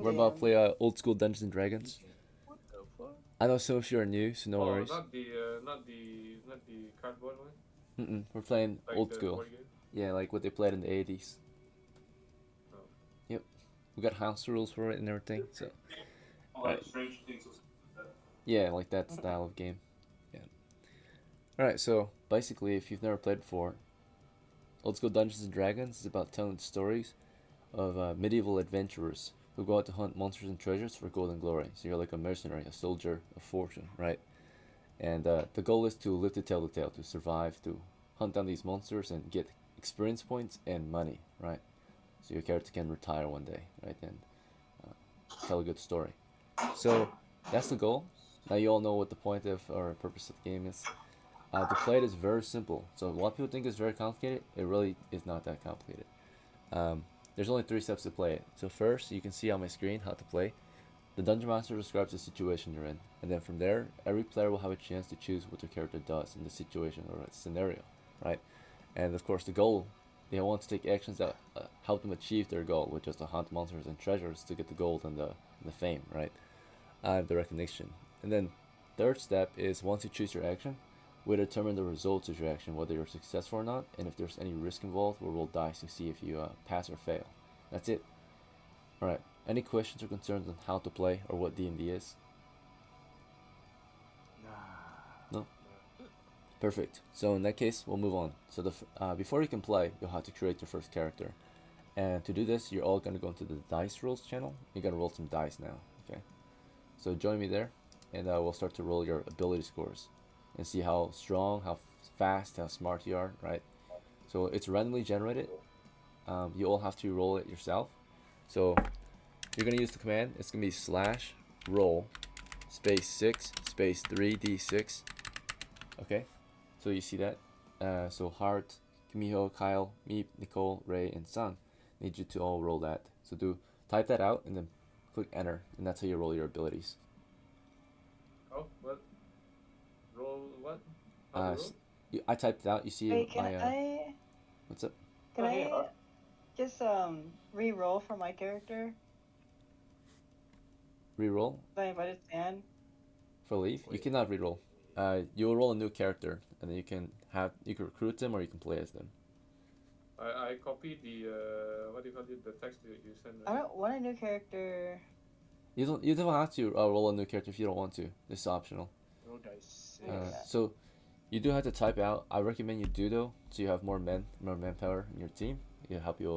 We're about to play old school Dungeons and Dragons. What the fuck? I know some of you are new, so no Oh, worries. not the cardboard one. We're playing Like old the school. board game. Yeah, like what they played in the 80s. Oh. Yep. We got house rules for it and everything, so. Alright. Yeah, like that style of game. Yeah. Alright, so basically, if you've never played before, old school Dungeons and Dragons is about telling stories of medieval adventurers who go out to hunt monsters and treasures for gold and glory. So you're like a mercenary, a soldier of fortune, right? And the goal is to live to tell the tale, to survive, to hunt down these monsters and get experience points and money, right? So your character can retire one day, right? And tell a good story. So that's the goal. Now you all know what the point of or purpose of the game is. To play it is very simple. So a lot of people think it's very complicated. It really is not that complicated. Um, there's only 3 steps to play it. So first, you can see on my screen how to play. The Dungeon Master describes the situation you're in, and then from there, every player will have a chance to choose what their character does in the situation or scenario, right? And of course, the goal, they want to take actions that help them achieve their goal, which is to hunt monsters and treasures to get the gold and the fame, right? The recognition. And then, third step is once you choose your action, we determine the results of your action, whether you're successful or not, and if there's any risk involved, we'll roll dice to see if you pass or fail. That's it. Alright, any questions or concerns on how to play or what D&D is? No? Perfect. So in that case, we'll move on. So before you can play, you'll have to create your first character. And to do this, you're all going to go into the dice rolls channel. You're going to roll some dice now, okay? So join me there, and we'll start to roll your ability scores and see how strong, how fast, how smart you are, right? So it's randomly generated. You all have to roll it yourself. So you're going to use the command. It's going to be slash roll space 6 space 3d6. Okay, so you see that? So Hart, Kimiho, Kyle, me, Nicole, Ray, and Sun need you to all roll that. So type that out and then click enter, and that's how you roll your abilities. Oh, what? Roll what? Uh, I typed it out. You see Wait, can my I what's up? can I just re-roll for my character? Reroll I invited Stan. for leave. You Wait. cannot reroll. You'll roll a new character, and then you can recruit them or you can play as them. I copied the what do you call it? The text you sent. I don't want a new character. You don't have to roll a new character if you don't want to. It's optional. Roll dice. So you do have to type out. I recommend you do though, so you have more manpower in your team. It'll help you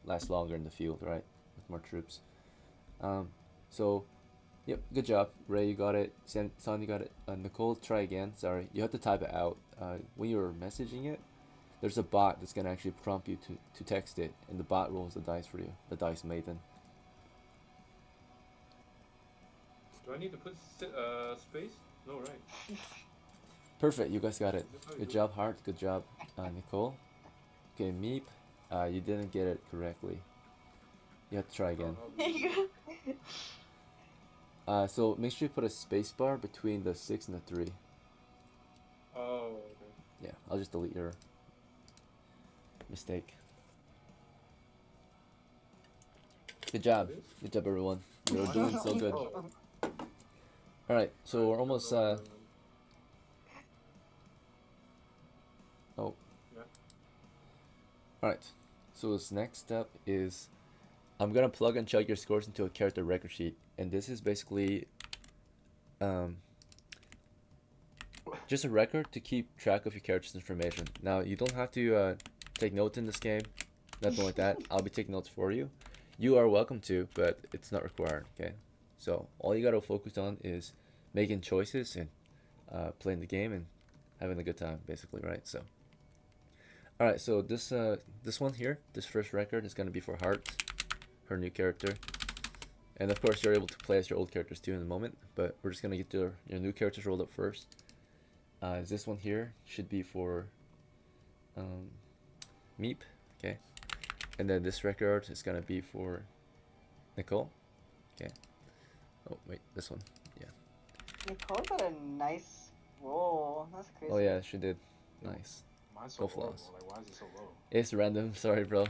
last longer in the field, right? With more troops. So, yep, good job, Ray. You got it. Son, you got it. Nicole, try again. Sorry, you have to type it out. When you're messaging it, there's a bot that's gonna actually prompt you to text it, and the bot rolls the dice for you. The dice maiden. Do I need to put space? No, right? Perfect. You guys got it. Good job, Hart. Good job, Nicole. Okay, Meep. You didn't get it correctly. You have to try again. So make sure you put a space bar between the 6 and the 3. Oh, okay. Yeah, I'll just delete your mistake. Good job. Good job, everyone. You're doing so good. Alright, so we're almost, Oh. Yeah. Alright, so this next step is I'm gonna plug and chug your scores into a character record sheet, and this is basically just a record to keep track of your character's information. Now, you don't have to take notes in this game, nothing like that. I'll be taking notes for you. You are welcome to, but it's not required, okay? So all you gotta focus on is making choices and playing the game and having a good time, basically, right? So, all right. So this one here, this first record is gonna be for Heart, her new character, and of course you're able to play as your old characters too in a moment. But we're just gonna get your new characters rolled up first. This one here should be for Meep, okay, and then this record is gonna be for Nicole, okay. Oh wait, this one, yeah. Nicole got a nice roll. That's crazy. Oh yeah, she did. Nice. Mine's Go so low. Floss. Like, why is it so low? It's random. Sorry, bro.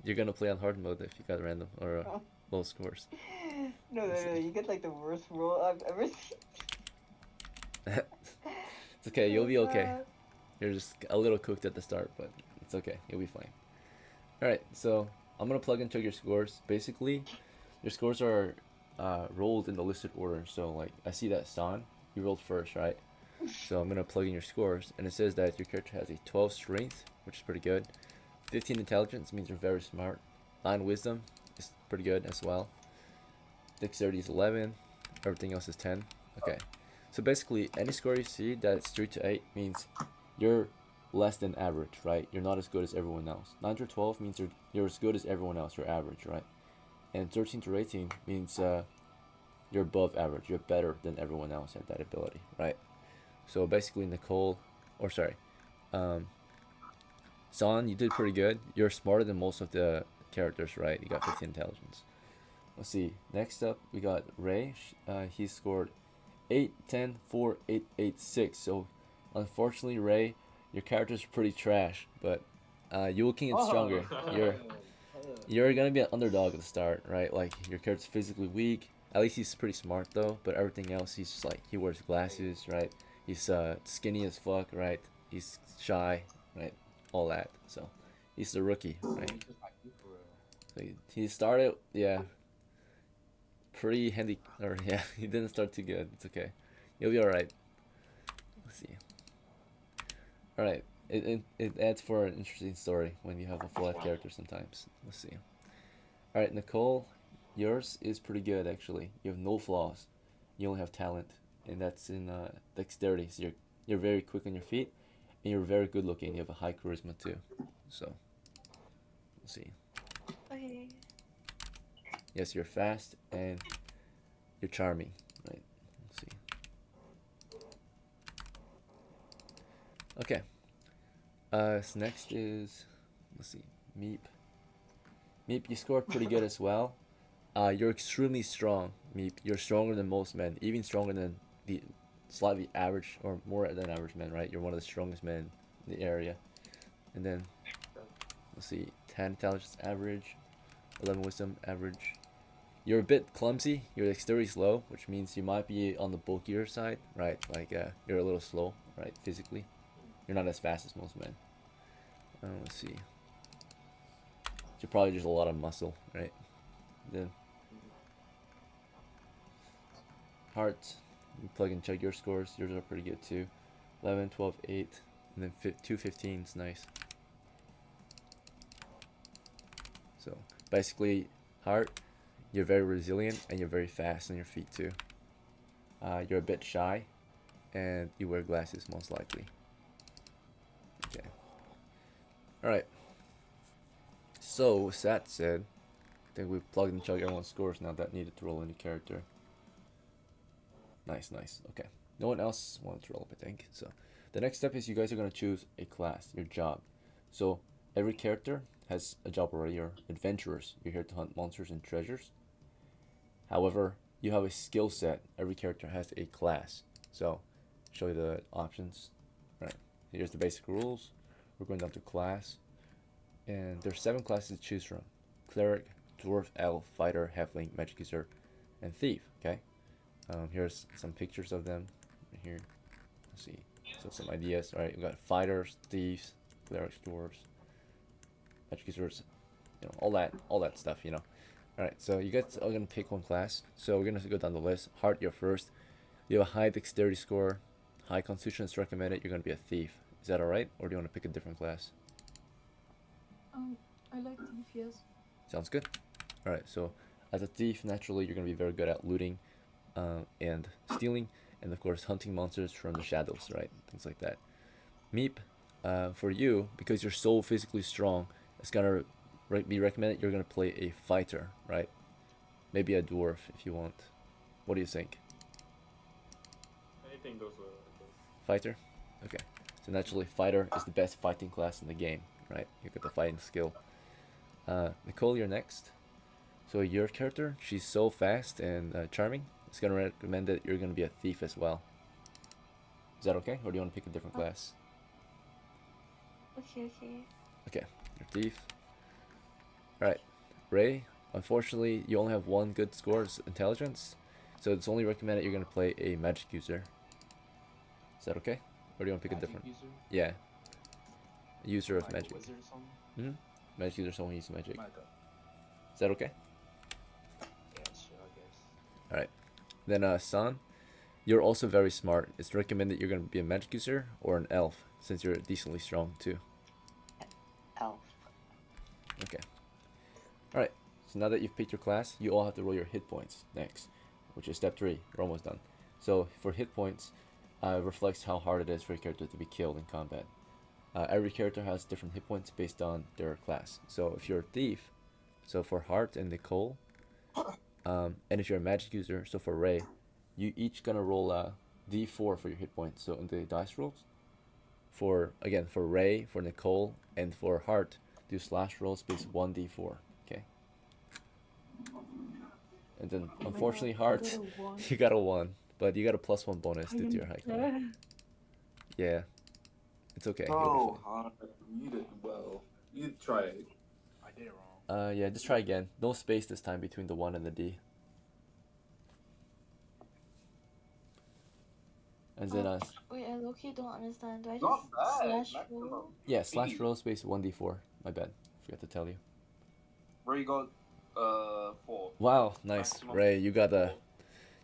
You're gonna play on hard mode if you got random or low scores. No, you get like the worst roll I've ever seen. It's okay, you'll be okay. You're just a little cooked at the start, but it's okay, you'll be fine. Alright, so I'm gonna plug and check your scores. Basically, your scores are rolled in the listed order. So, like, I see that Son, you rolled first, right? So I'm gonna plug in your scores, and it says that your character has a 12 strength, which is pretty good. 15 intelligence means you're very smart. 9 wisdom is pretty good as well. Dexterity is 11. Everything else is 10. Okay. So basically, any score you see that's 3 to 8 means you're less than average, right? You're not as good as everyone else. 9 to 12 means you're as good as everyone else. You're average, right? And 13 to 18 means you're above average. You're better than everyone else at that ability, right? So basically, Nicole, or sorry, Son, you did pretty good. You're smarter than most of the characters, right? You got 15 intelligence. Let's see. Next up, we got Ray. He scored 8, 10, 4, 8, 8, 6. So, unfortunately, Ray, your character's pretty trash, but you will get stronger. You're gonna be an underdog at the start, right? Like, your character's physically weak. At least he's pretty smart, though. But everything else, he's just like, he wears glasses, right? He's skinny as fuck, right? He's shy, right? All that. So, he's the rookie, right? So he started, yeah, pretty handy, or yeah, he didn't start too good. It's okay. You'll be alright. Let's see. Alright, it adds for an interesting story when you have a flat character sometimes. Let's see. Alright, Nicole, yours is pretty good actually. You have no flaws. You only have talent, and that's in dexterity. So you're very quick on your feet, and you're very good looking. You have a high charisma too. So, let's see. Okay. Yes, you're fast and you're charming, right? Let's see. Okay. So next is, let's see, Meep. Meep, you scored pretty good as well. You're extremely strong, Meep. You're stronger than most men, even stronger than the slightly average or more than average men, right? You're one of the strongest men in the area. And then, let's see, 10 intelligence average, 11 wisdom average. You're a bit clumsy. Your dexterity is low, which means you might be on the bulkier side, right? Like you're a little slow, right? Physically, you're not as fast as most men. Let's see. You're probably just a lot of muscle, right? Then heart. You plug and check your scores. Yours are pretty good too. 11, 12, 8, and then 2 15 is nice. So basically, heart. You're very resilient and you're very fast on your feet too. You're a bit shy, and you wear glasses most likely. Okay. All right. So with that said, I think we've plugged and chugged everyone's scores now that needed to roll any character. Nice, nice. Okay. No one else wants to roll up, I think. So the next step is you guys are gonna choose a class, your job. So every character has a job already. You're adventurers. You're here to hunt monsters and treasures. However, you have a skill set. Every character has a class. So, show you the options. Right. Here's the basic rules. We're going down to class. And there's 7 classes to choose from. Cleric, Dwarf, Elf, Fighter, Halfling, Magic User, and Thief. Okay. Here's some pictures of them. Here. Let's see. So some ideas. Alright, we got Fighters, Thieves, Clerics, Dwarves, Magic Users, you know, all that stuff, you know. Alright, so you guys are going to pick one class. So we're going to go down the list. Heart, you're first. You have a high dexterity score. High constitution is recommended. You're going to be a thief. Is that alright? Or do you want to pick a different class? I like thief, yes. Sounds good. Alright, so as a thief, naturally, you're going to be very good at looting and stealing. And of course, hunting monsters from the shadows, right? Things like that. Meep, for you, because you're so physically strong, it's going to be recommended you're going to play a fighter, right? Maybe a dwarf if you want. What do you think? Anything goes well. Fighter? Okay. So naturally, fighter is the best fighting class in the game, right? You get the fighting skill. Nicole, you're next. So your character, she's so fast and charming. It's going to recommend that you're going to be a thief as well. Is that okay? Or do you want to pick a different class? Okay. Okay, you're thief. Alright, Ray, unfortunately, you only have one good score, is intelligence. So it's only recommended you're gonna play a magic user. Is that okay? Or do you want to pick a different? User? Yeah. A user of Like magic. a wizard or something? Hmm. Magic user, someone who uses magic. Like Is that okay? yeah, sure, I guess. All right. Then San, you're also very smart. It's recommended you're gonna be a magic user or an elf, since you're decently strong too. Elf. Okay. Alright, so now that you've picked your class, you all have to roll your hit points next, which is step 3. We're almost done. So for hit points, reflects how hard it is for a character to be killed in combat. Every character has different hit points based on their class. So if you're a thief, so for Hart and Nicole, and if you're a magic user, so for Ray, you each gonna roll a d4 for your hit points. So in the dice rolls, for Ray, for Nicole, and for Hart, do slash roll space 1d4. Okay. And then unfortunately, Hart, you got a 1, but you got a +1 bonus due to your high con. Yeah, it's okay. Oh, Hart, you did well. You tried. I did it wrong. Yeah, just try again. No space this time between the 1 and the D. And then Wait, I low-key don't understand. Do I Not just bad. slash roll? yeah, slash roll space 1d4. My bad. Forgot to tell you. Ray got 4. Wow, nice. Maximum. Ray, you got a...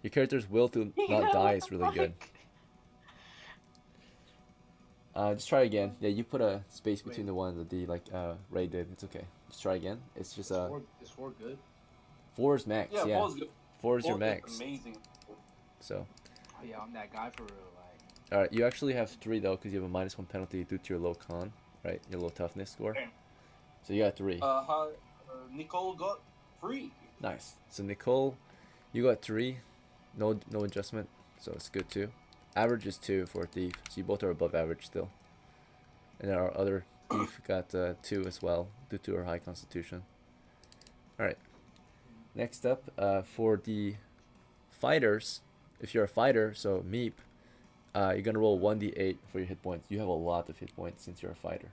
Your character's will to not die is really good. Just try again. Yeah, you put a space between the 1 and the D like Ray did. It's okay. Just try again. It's just Is 4 good? 4 is max. Yeah, Yeah, 4 is good. 4 is your 4 max. Amazing. So, Oh yeah, I'm that guy for real. Like, all right, you actually have 3 though, because you have a -1 penalty due to your low con, right? Your low toughness score. Okay. So you got 3. Nicole got 3. Nice. So Nicole, you got 3. No adjustment, so it's good too. Average is 2 for a thief, so you both are above average still. And our other thief got 2 as well due to her high constitution. All right. Next up, for the fighters, if you're a fighter, so Meep, you're gonna roll 1d8 for your hit points. You have a lot of hit points since you're a fighter.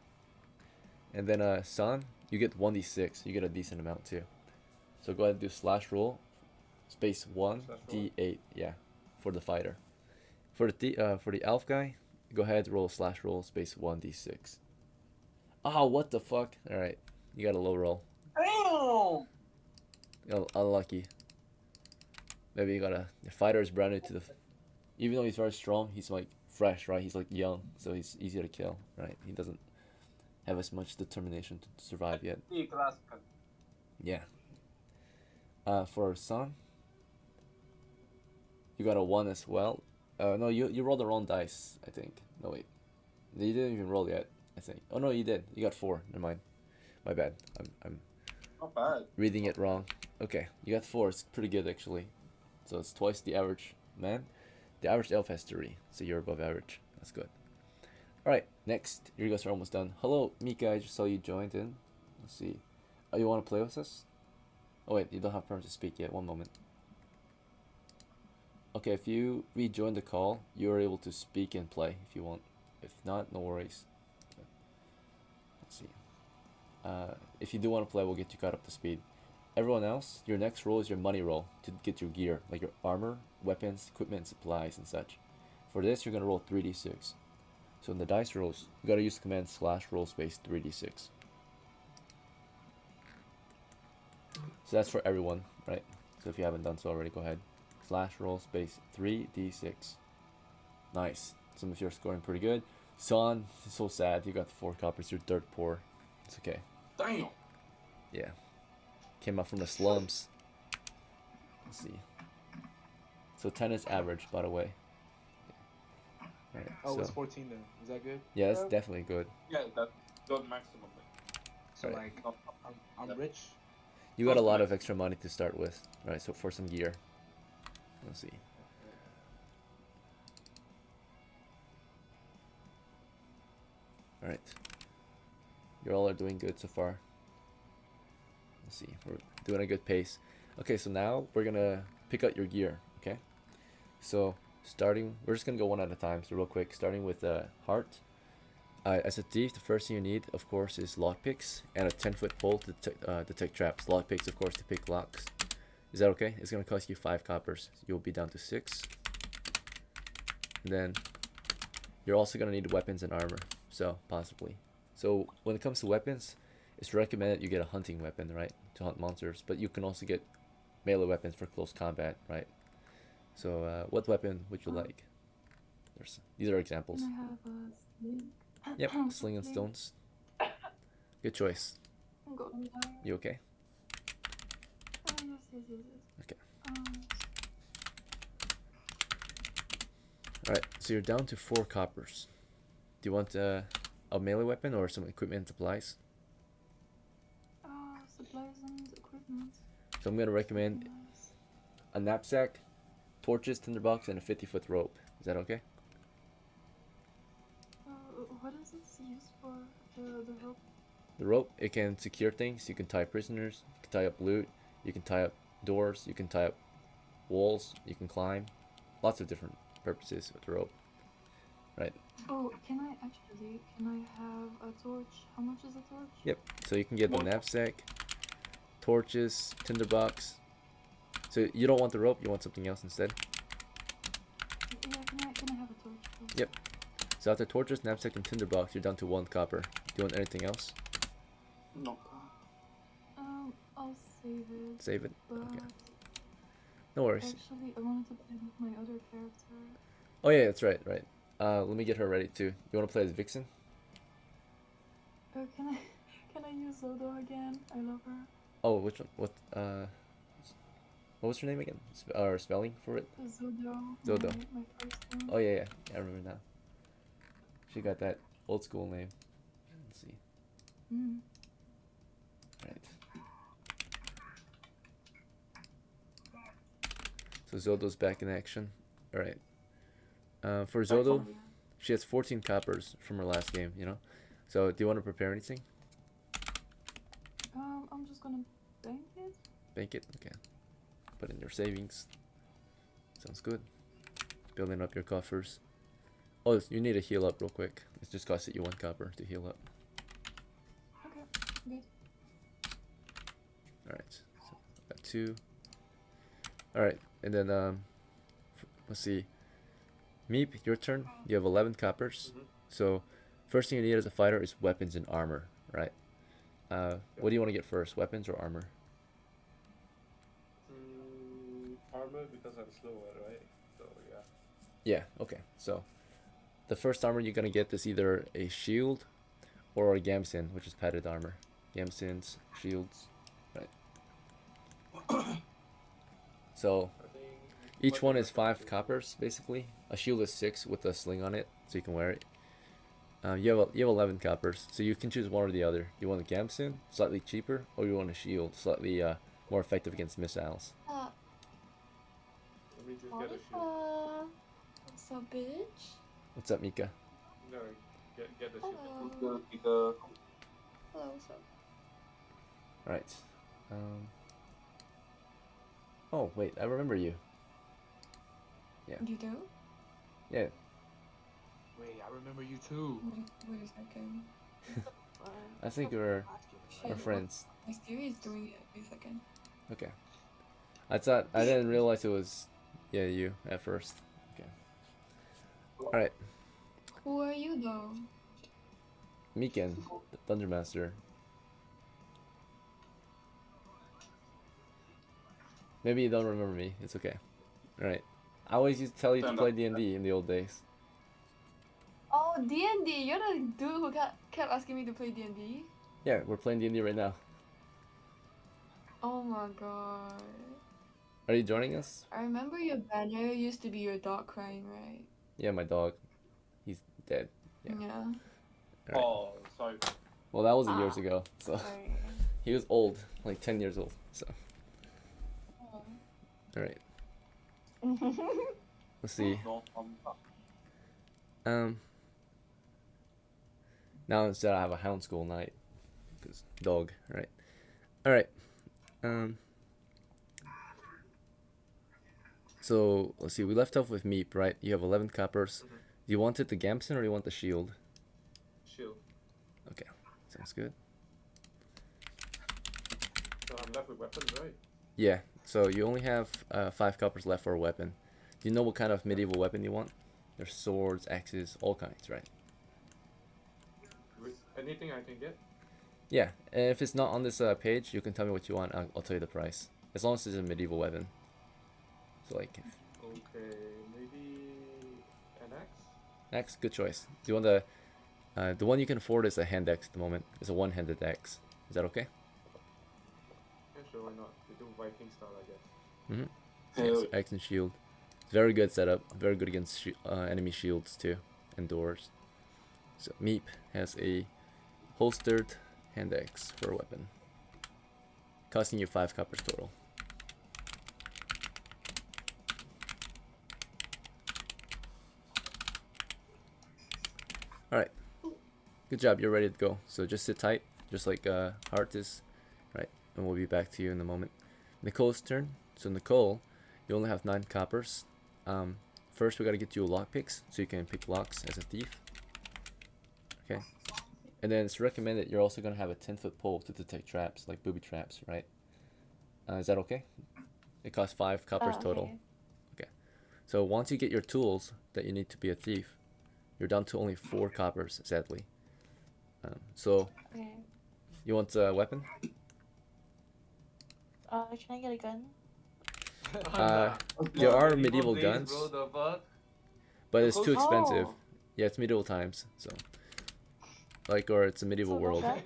And then San, you get 1d6. You get a decent amount too. So go ahead and do slash roll, space 1d8. Yeah, for the fighter. For the elf guy, go ahead roll slash roll space 1d6. Oh, what the fuck! All right, you got a low roll. Damn! Unlucky. Maybe you got a fighter is brand new to the. Even though he's very strong, he's like fresh, right? He's like young, so he's easier to kill, right? He doesn't have as much determination to survive yet. Yeah. For San, you got a 1 as well. No, you rolled the wrong dice, I think. No, wait. You didn't even roll yet, I think. Oh, no, you did. You got 4. Never mind. My bad. I'm Not bad. reading it wrong. Okay, you got 4. It's pretty good, actually. So it's twice the average man. The average elf has 3, so you're above average. That's good. Alright, next. You guys are almost done. Hello, Mika. I just saw you joined in. Let's see. Oh, you want to play with us? Oh, wait. You don't have permission to speak yet. One moment. Okay, if you rejoin the call, you're able to speak and play if you want. If not, no worries. Let's see. If you do want to play, we'll get you caught up to speed. Everyone else, your next roll is your money roll to get your gear, like your armor, weapons, equipment, supplies, and such. For this, you're going to roll 3d6. So in the dice rolls, you got to use the command slash roll space 3d6. So that's for everyone, right? So if you haven't done so already, go ahead. Slash roll space 3d6. Nice. Some of you are scoring pretty good. Son, so sad. You got 4 coppers. You're dirt poor. It's okay. Damn! Yeah. Came out from the slums. Let's see. So 10 is average, by the way. Right, oh, so it's 14 then. Is that good? yeah, that's definitely good. Yeah, that's good maximum. So Right. like, I'm rich. You got a lot of extra money to start with. Right, so for some gear. Let's see. Alright. You all are doing good so far. Let's see. We're doing a good pace. Okay, so now we're gonna pick out your gear, okay? So starting, we're just gonna go one at a time, so real quick. Starting with Heart. As a thief, the first thing you need, of course, is lockpicks and a 10-foot pole to detect traps. Lockpicks, of course, to pick locks. Is that okay? It's gonna cost you 5 coppers. You'll be down to 6. And then you're also gonna need weapons and armor. So possibly. So when it comes to weapons, it's recommended you get a hunting weapon, right, to hunt monsters. But you can also get melee weapons for close combat, right? So what weapon would you like? These are examples. Can I have a sling? Yep, sling and stones. Good choice. I'm going to die. You okay? Yes. Okay. Um, Alright, so you're down to 4 coppers. Do you want a melee weapon or some equipment and supplies? supplies and equipment. So I'm gonna recommend Yes. a knapsack, torches, tinderbox, and a 50-foot rope. Is that okay? What is it used for? The rope? The rope, it can secure things. You can tie prisoners, you can tie up loot, you can tie up doors, you can tie up walls, you can climb. Lots of different purposes with the rope. Right. Oh, can I have a torch? How much is a torch? Yep. So you can get the knapsack, torches, tinderbox. So you don't want the rope, you want something else instead? Yeah, can I have a torch, please? Yep. So after torches, knapsack, and tinderbox, you're down to 1 copper. Do you want anything else? No. I'll save it. Save it. But Okay. No worries. actually, I wanted to play with my other character. Oh yeah, that's right, right. Let me get her ready too. You want to play as Vixen? Can I use Zodo again? I love her. Oh, which one? What was her name again? Or spelling for it? Zodo. Zodo. My first one. Oh yeah, I remember now. She got that old school name. Let's see. Mm. Right. So Zodo's back in action. All right. For Zodo, she has 14 coppers from her last game. You know. So do you want to prepare anything? I'm just gonna bank it. Bank it. Okay. Put in your savings. Sounds good. Building up your coffers. Oh, you need to heal up real quick. It's just costing you 1 copper to heal up. Okay, good. All right. So got 2. All right, and then let's see. Meep, your turn. You have 11 coppers. So first thing you need as a fighter is weapons and armor, right? What do you want to get first, weapons or armor? Armor because I'm slower, right? So yeah. Yeah, okay. So the first armor you're gonna get is either a shield or a gamson, which is padded armor. Gamsons, shields, right? So each one is 5 coppers basically. A shield is 6 with a sling on it, so you can wear it. You have 11 coppers, so you can choose one or the other. You want a gamson, slightly cheaper, or you want a shield, slightly more effective against missiles. Let me just get a shield. What's up, bitch? What's up, Mika? No, get a shield. Hello. Hello, what's up? Right. Oh wait, I remember you. Yeah. You do? Yeah. Wait, I remember you too. Wait a second. I think we're Shit, friends. My Siri is doing it. Wait a second. Okay. I didn't realize it was you at first. Okay. All right. Who are you though? Miken, the Thunder Master. Maybe you don't remember me. It's okay. All right. I always used to tell you to play D&D in the old days. Oh, D&D. You're the dude who kept asking me to play D&D? Yeah, we're playing D&D right now. Oh my god. Are you joining us? I remember your banner used to be your dog crying, right? Yeah, my dog. He's dead. Yeah. Yeah. All right. Oh, sorry. Well, that was years ago. So Sorry. he was old, like 10 years old. So. Oh. All right. Let's see. Now instead I have a hound school night, cause dog, right? All right. So let's see. We left off with Meep, right? You have 11 coppers. Do you want it the gamson or do you want the shield? shield. Okay, sounds good. So I'm left with weapons, right? Yeah, so you only have 5 coppers left for a weapon. Do you know what kind of medieval weapon you want? There's swords, axes, all kinds, right? Anything I can get? Yeah, and if it's not on this page, you can tell me what you want. I'll tell you the price. As long as it's a medieval weapon. So like, Okay, maybe an axe? axe, good choice. Do you want the one you can afford is a hand axe at the moment. It's a one-handed axe. Is that okay? Yeah, sure, why not? We do Viking style, I guess. Yes, axe and shield. It's very good setup. Very good against enemy shields too, and doors. So Meep has a holstered hand axe for a weapon, costing you 5 coppers total. Alright, good job, you're ready to go. So just sit tight, just like Hart is, right? And we'll be back to you in a moment. Nicole's turn. So Nicole, you only have 9 coppers. First we gotta get you lockpicks, so you can pick locks as a thief. Okay. And then it's recommended you're also gonna have a 10-foot pole to detect traps, like booby traps, right? Is that okay? It costs 5 coppers total. Okay. So once you get your tools that you need to be a thief, you're down to only 4 coppers, sadly. So, you want a weapon? Can I get a gun? There are medieval guns, Bro, the fuck? but it's too Oh. expensive. Yeah, it's medieval times, so like, or it's a medieval So world. gun?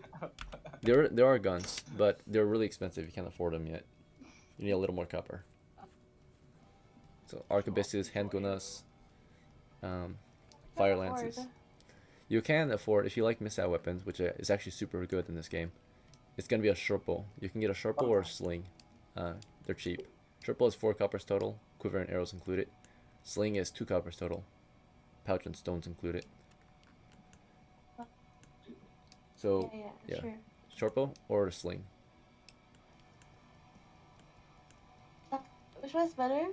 There are guns, but they're really expensive. You can't afford them yet. You need a little more copper. So arquebuses, handgunas, fire lances. You can afford, if you like missile weapons, which is actually super good in this game. It's gonna be a short bow. You can get a short bow or a sling. They're cheap. Short bow is 4 coppers total, quiver and arrows included. Sling is 2 coppers total, pouch and stones included. So yeah, Sure. short bow or a sling. Which one's better?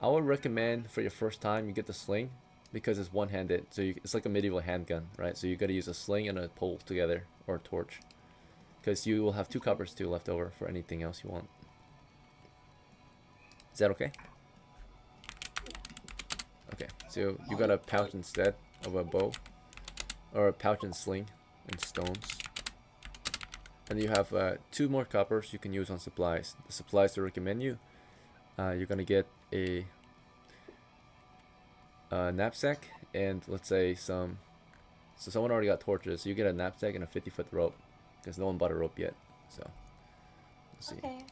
I would recommend for your first time you get the sling because it's one-handed. So it's like a medieval handgun, right? So you got to use a sling and a pole together, or a torch, because you will have 2 coppers too left over for anything else you want. Is that okay? Okay, so you got a pouch instead of a bow, or a pouch and sling and stones. And you have 2 more coppers you can use on supplies. The supplies to recommend you, you're gonna get a knapsack and let's say so someone already got torches, so you get a knapsack and a 50-foot rope because no one bought a rope yet. So let's see. Okay.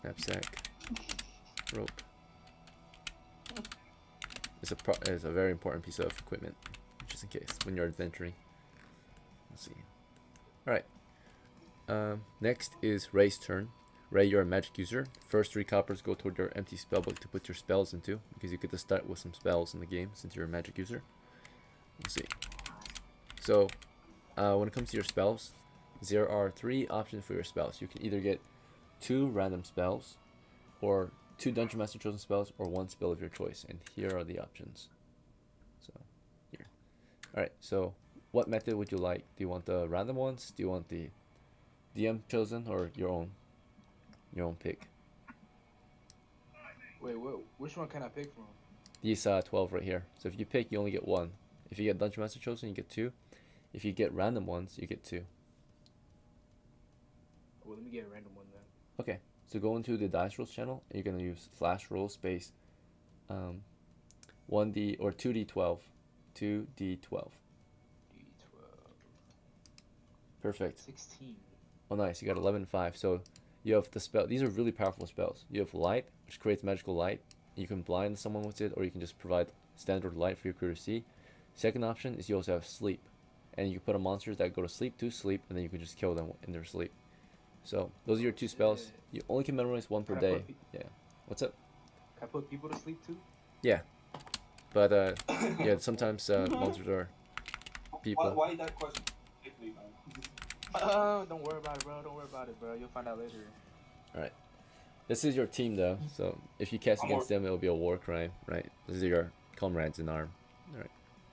Knapsack, rope. It's a very important piece of equipment, just in case when you're adventuring. Let's see. All right. Next is Ray's turn. Ray, you're a magic user. First 3 coppers go toward your empty spellbook to put your spells into, because you get to start with some spells in the game since you're a magic user. Let's see. So, when it comes to your spells, there are 3 options for your spells. You can either get 2 random spells, or 2 Dungeon Master chosen spells, or 1 spell of your choice. And here are the options. So, here. Alright, so what method would you like? Do you want the random ones? Do you want the DM chosen, or your own pick? Wait, which one can I pick from? These 12 right here. So if you pick, you only get 1. If you get Dungeon Master chosen, you get 2. If you get random ones, you get 2. Well, let me get a random one then. Okay, so go into the dice rolls channel, and you're gonna use /roll space 1d or 2d12. 2d12. D12. Perfect. 16. Oh, nice. You got 11 and 5. So you have the spell. These are really powerful spells. You have light, which creates magical light. You can blind someone with it, or you can just provide standard light for your crew to see. Second option is you also have sleep, and you can put on monsters that go to sleep, and then you can just kill them in their sleep. So those are your 2 spells. You only can memorize 1 per day. Yeah. What's up? Can I put people to sleep too? Yeah. But yeah, sometimes monsters are people. Why that question? Don't worry about it, bro. Don't worry about it, bro. You'll find out later. Alright. This is your team, though, so if you cast against them, it'll be a war crime, right? This is your comrades in arm. Alright.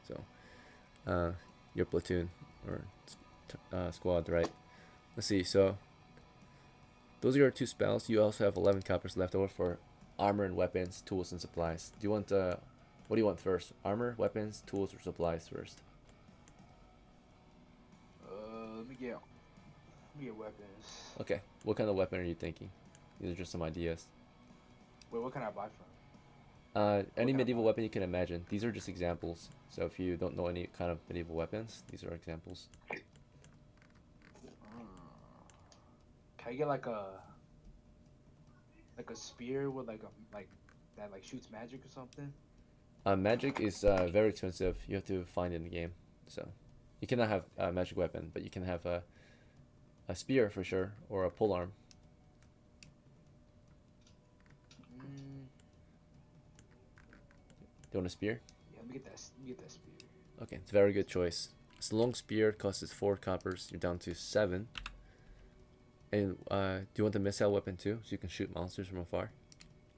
So, your platoon or squad, right? Let's see. So those are your 2 spells. You also have 11 coppers left over for armor and weapons, tools and supplies. Do you want what do you want first? Armor, weapons, tools, or supplies first? Let me get weapons. Okay. What kind of weapon are you thinking? These are just some ideas. Wait, what can I buy from? Any kind of medieval weapon? weapon you can imagine. These are just examples. So if you don't know any kind of medieval weapons, these are examples. Can I get like a spear with like that like shoots magic or something? Magic is very expensive. You have to find it in the game. So you cannot have a magic weapon, but you can have a spear for sure, or a polearm. Do you want a spear? Yeah, let me get that spear. Okay, it's a very good choice. It's a long spear, costs 4 coppers. You're down to 7. And do you want the missile weapon too, so you can shoot monsters from afar?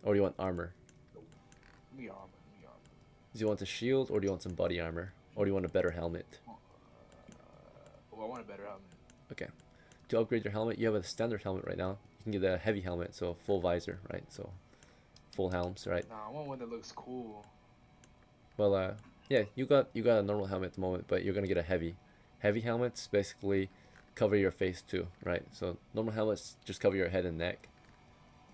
Or do you want armor? Give me armor. Do you want a shield, or do you want some body armor? Or do you want a better helmet? I want a better helmet. Okay. To upgrade your helmet, you have a standard helmet right now. You can get a heavy helmet, so full visor, right? So full helms, right? Nah, I want one that looks cool. Well, yeah, you got a normal helmet at the moment, but you're gonna get a heavy. Heavy helmets basically cover your face too, right? So normal helmets just cover your head and neck,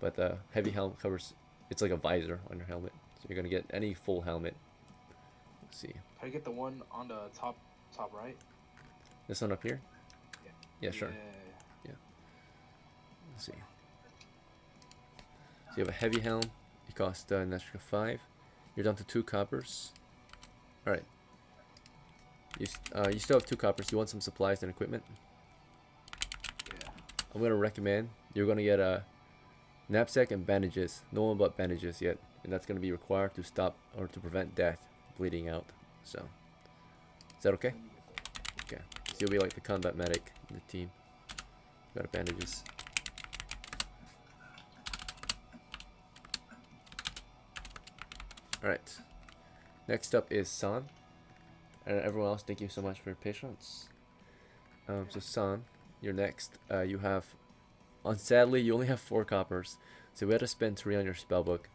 but heavy helmet covers. It's like a visor on your helmet, so you're gonna get any full helmet. Let's see. Can I get the one on the top right? This one up here? Yeah, sure. Yeah. Let's see. So you have a heavy helm. It costs an extra 5. You're down to 2 coppers. All right. You still have 2 coppers. You want some supplies and equipment? Yeah. I'm gonna recommend you're gonna get a knapsack and bandages. No one but bandages yet, and that's gonna be required to stop or to prevent death, bleeding out. So, is that okay? Let me get that. Okay. So you'll be like the combat medic in the team. Got bandages. All right. Next up is San. And everyone else, thank you so much for your patience. So San, you're next. You have, sadly, you only have 4 coppers, so we had to spend 3 on your spellbook.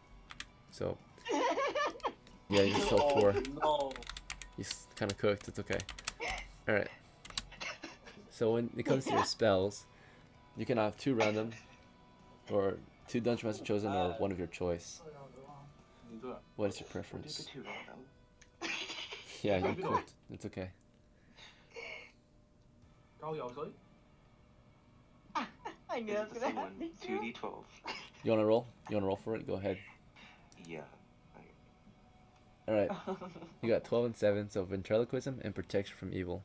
So yeah, you're so poor. No. He's kind of cooked. It's okay. All right. So when it comes to your spells, you can have 2 random, or 2 dungeon master chosen, or 1 of your choice. What is your preference? Yeah, you cooked. It's okay. I knew that was gonna happen. 2d12. You wanna roll? You wanna roll for it? Go ahead. Yeah. Alright. You got 12 and 7, so ventriloquism and protection from evil.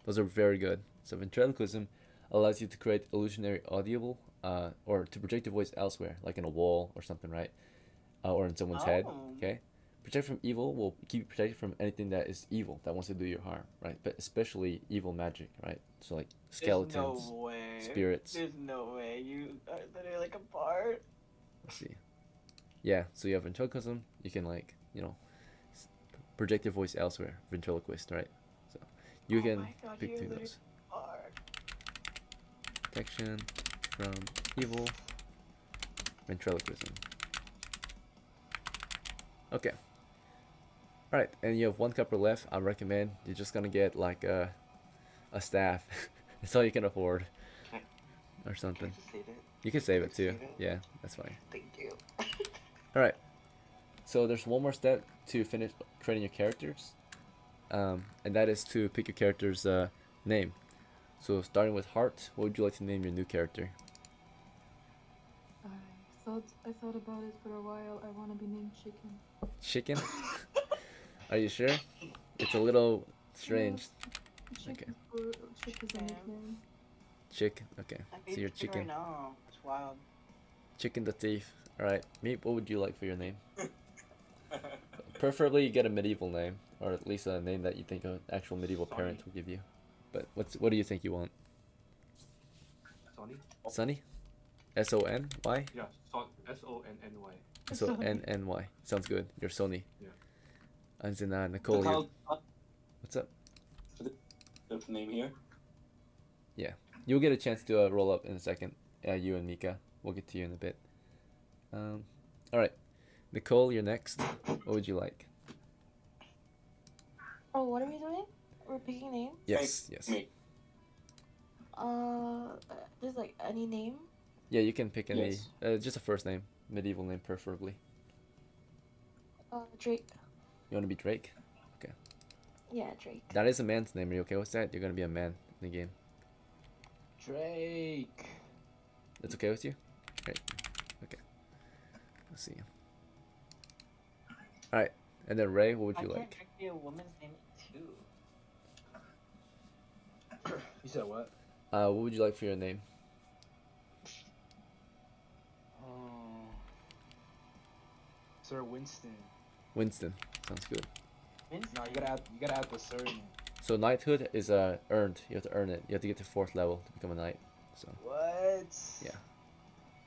Those are very good. So ventriloquism allows you to create illusionary audible, or to project your voice elsewhere, like in a wall or something, right? Or in someone's head. Okay. Protect from evil will keep you protected from anything that is evil, that wants to do you harm, right? But especially evil magic, right? So like skeletons, There's no way. spirits. There's no way. You are literally like a bard. Let's see. Yeah, so you have ventriloquism. You can like, project your voice elsewhere. Ventriloquist, right? So you can my God, pick you're through literally those. a bard. Protection from evil. Ventriloquism. Okay. Alright, and you have 1 copper left. I recommend you're just gonna get like a staff. That's all you can afford. Or something. Can I just save it? You can save Can I it too. save it? Yeah, that's fine. Thank you. Alright. So there's one more step to finish creating your characters. And that is to pick your character's name. So starting with Heart, what would you like to name your new character? I thought about it for a while. I want to be named Chicken. Chicken? Are you sure? It's a little strange. Chick is a nickname. Chick, okay. I So you're Right Chicken. now. It's wild. Chicken the Thief. Alright, Meep, what would you like for your name? Preferably you get a medieval name, or at least a name that you think an actual medieval parent will give you. But what do you think you want? Sonny? Sonny? S-O-N-Y? Yeah, S-O-N-N-Y. S-O-N-N-Y. Sounds good. You're Sony. Yeah. As in Nicole. What's up? the name here. You'll get a chance to roll up in a second. You and Mika. We'll get to you in a bit. All right, Nicole, you're next. What would you like? Oh, what are we doing? We're picking names? Yes, yes. Me. Just like any name? Yeah, you can pick any. Yes. Just a first name, medieval name preferably. Drake. You want to be Drake? Yeah, Drake. That is a man's name. Are you okay with that? You're gonna be a man in the game. Drake. That's okay with you? Great. Okay. Let's see. All right, and then Ray, what would you I like? can't be a woman's name too. You said what? What would you like for your name? Sir Winston. Winston. Sounds good. Winston. No, you gotta add the surname. So knighthood is earned. You have to earn it. You have to get to 4th level to become a knight. So What? Yeah.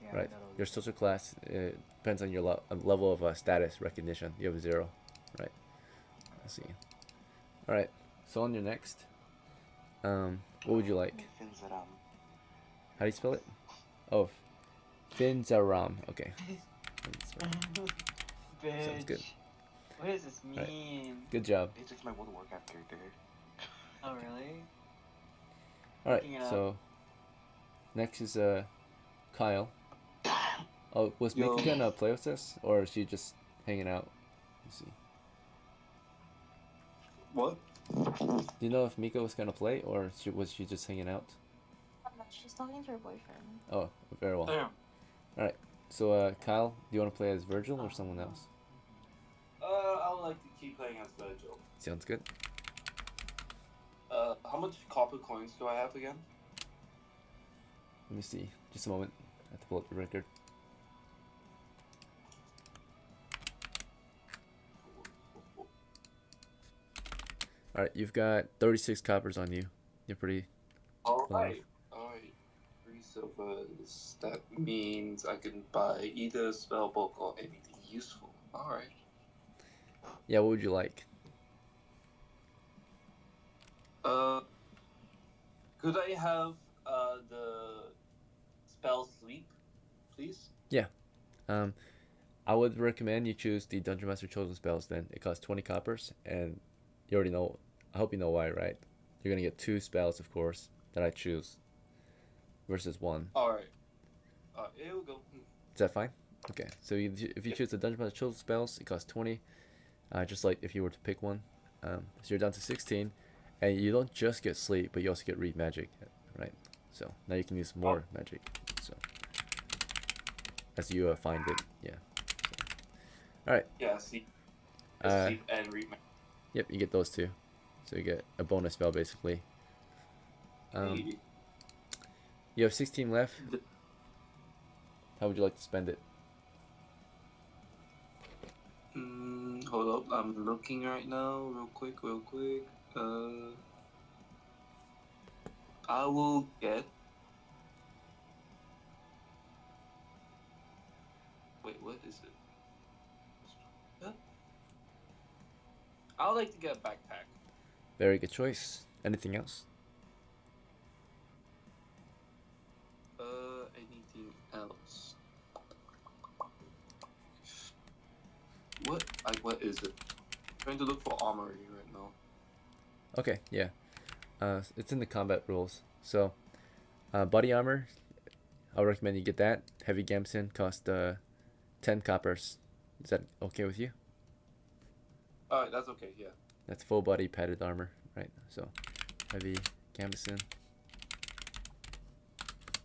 Yeah, right. that'll- Your social class depends on your level of status recognition. You have 0. Right. Let's see. All right. So on your next. What would you like? FINZARAM. How do you spell it? Oh, FINZARAM. Okay. Sounds good. What does this mean? Good job. It's just my World of Warcraft character. Oh really? All right. Looking it up. So next is Kyle. Oh, was Yo. Mika gonna play with us, or is she just hanging out? Let's see. What? Do you know if Mika was gonna play, or was she just hanging out? She's talking to her boyfriend. Oh, very well. Damn. So Kyle, do you want to play as Virgil or someone else? I would like to keep playing as Virgil. Sounds good. How much copper coins do I have again? Let me see. Just a moment. I have to pull up the record. All right, you've got 36 coppers on you. You're pretty. Alright. 3 silvers. That means I can buy either spell book or anything useful. Alright. Yeah, what would you like? Could I have the spell sleep, please? I would recommend you choose the Dungeon Master Chosen spells. Then it costs 20 coppers, and you already know. I hope you know why, right? You're gonna get 2 spells, of course, that I choose, versus 1. Alright. Here we go. Is that fine? Okay. So if you choose the Dungeon Master Chosen spells, it costs 20. Just like if you were to pick one. So you're down to 16, and you don't just get sleep, but you also get read magic, right? So now you can use more magic. So as you find it, yeah. All right. Yeah, sleep. Sleep and read magic. Yep, you get those 2. So you get a bonus spell basically. You have 16 left. How would you like to spend it? Hold up, I'm looking right now, real quick. I will get. Wait, what is it? Huh? I would like to get a backpack. Very good choice. Anything else? Anything else? What is it? I'm trying to look for armory right now. Okay, yeah. It's in the combat rules. So, body armor, I'll recommend you get that. Heavy gambeson cost 10 coppers. Is that okay with you? Alright, that's okay, yeah. That's full body padded armor, right? So, heavy gambeson.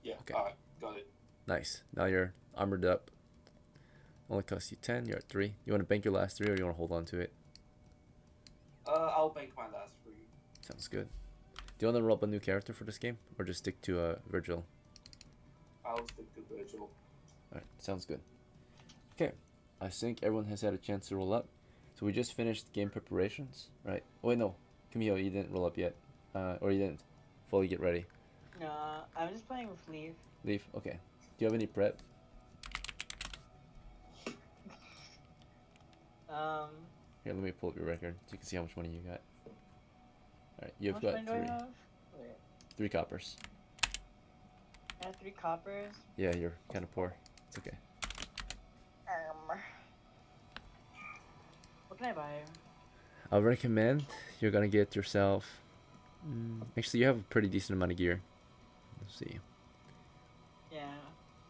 Yeah, Okay. alright, got it. Nice. Now you're armored up. Only costs you 10. You're at 3. You want to bank your last 3, or you want to hold on to it? I'll bank my last 3. Sounds good. Do you want to roll up a new character for this game, or just stick to Virgil? I'll stick to Virgil. Alright, sounds good. Okay, I think everyone has had a chance to roll up. So we just finished game preparations, right? Oh, wait, no. Camille, you didn't roll up yet. Or you didn't fully get ready. No, I'm just playing with Leaf. Leaf, okay. Do you have any prep? Um, Here, let me pull up your record so you can see how much money you got. Alright, you've How much got money do I have? Wait, 3 coppers. I have 3 coppers. Yeah, you're kind of poor. It's okay. What can I buy? I'll recommend you're gonna get yourself. Actually, you have a pretty decent amount of gear. Let's see. Yeah,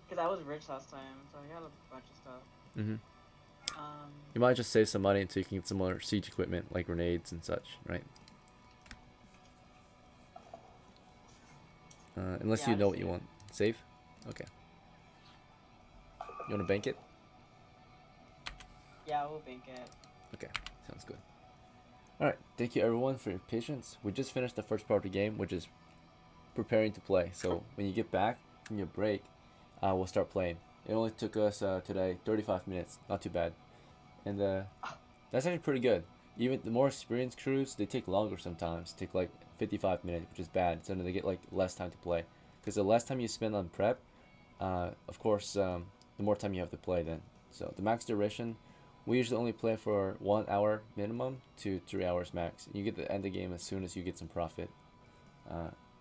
because I was rich last time, so I got a bunch of stuff. Mm-hmm. Um, You might just save some money until you can get some more siege equipment like grenades and such, right? Unless Yeah, you know I'll what you save. want. Save? Okay. You want to bank it? yeah, we'll bank it. Okay, sounds good. Alright, thank you everyone for your patience. We just finished the first part of the game, which is preparing to play. So when you get back from your break, we'll start playing. It only took us today 35 minutes, not too bad. And that's actually pretty good. Even the more experienced crews, they take longer sometimes. Take like 55 minutes, which is bad. So then they get like less time to play. Because the less time you spend on prep, of course, the more time you have to play then. So the max duration, we usually only play for 1 hour minimum to 3 hours max. You get to end the game as soon as you get some profit.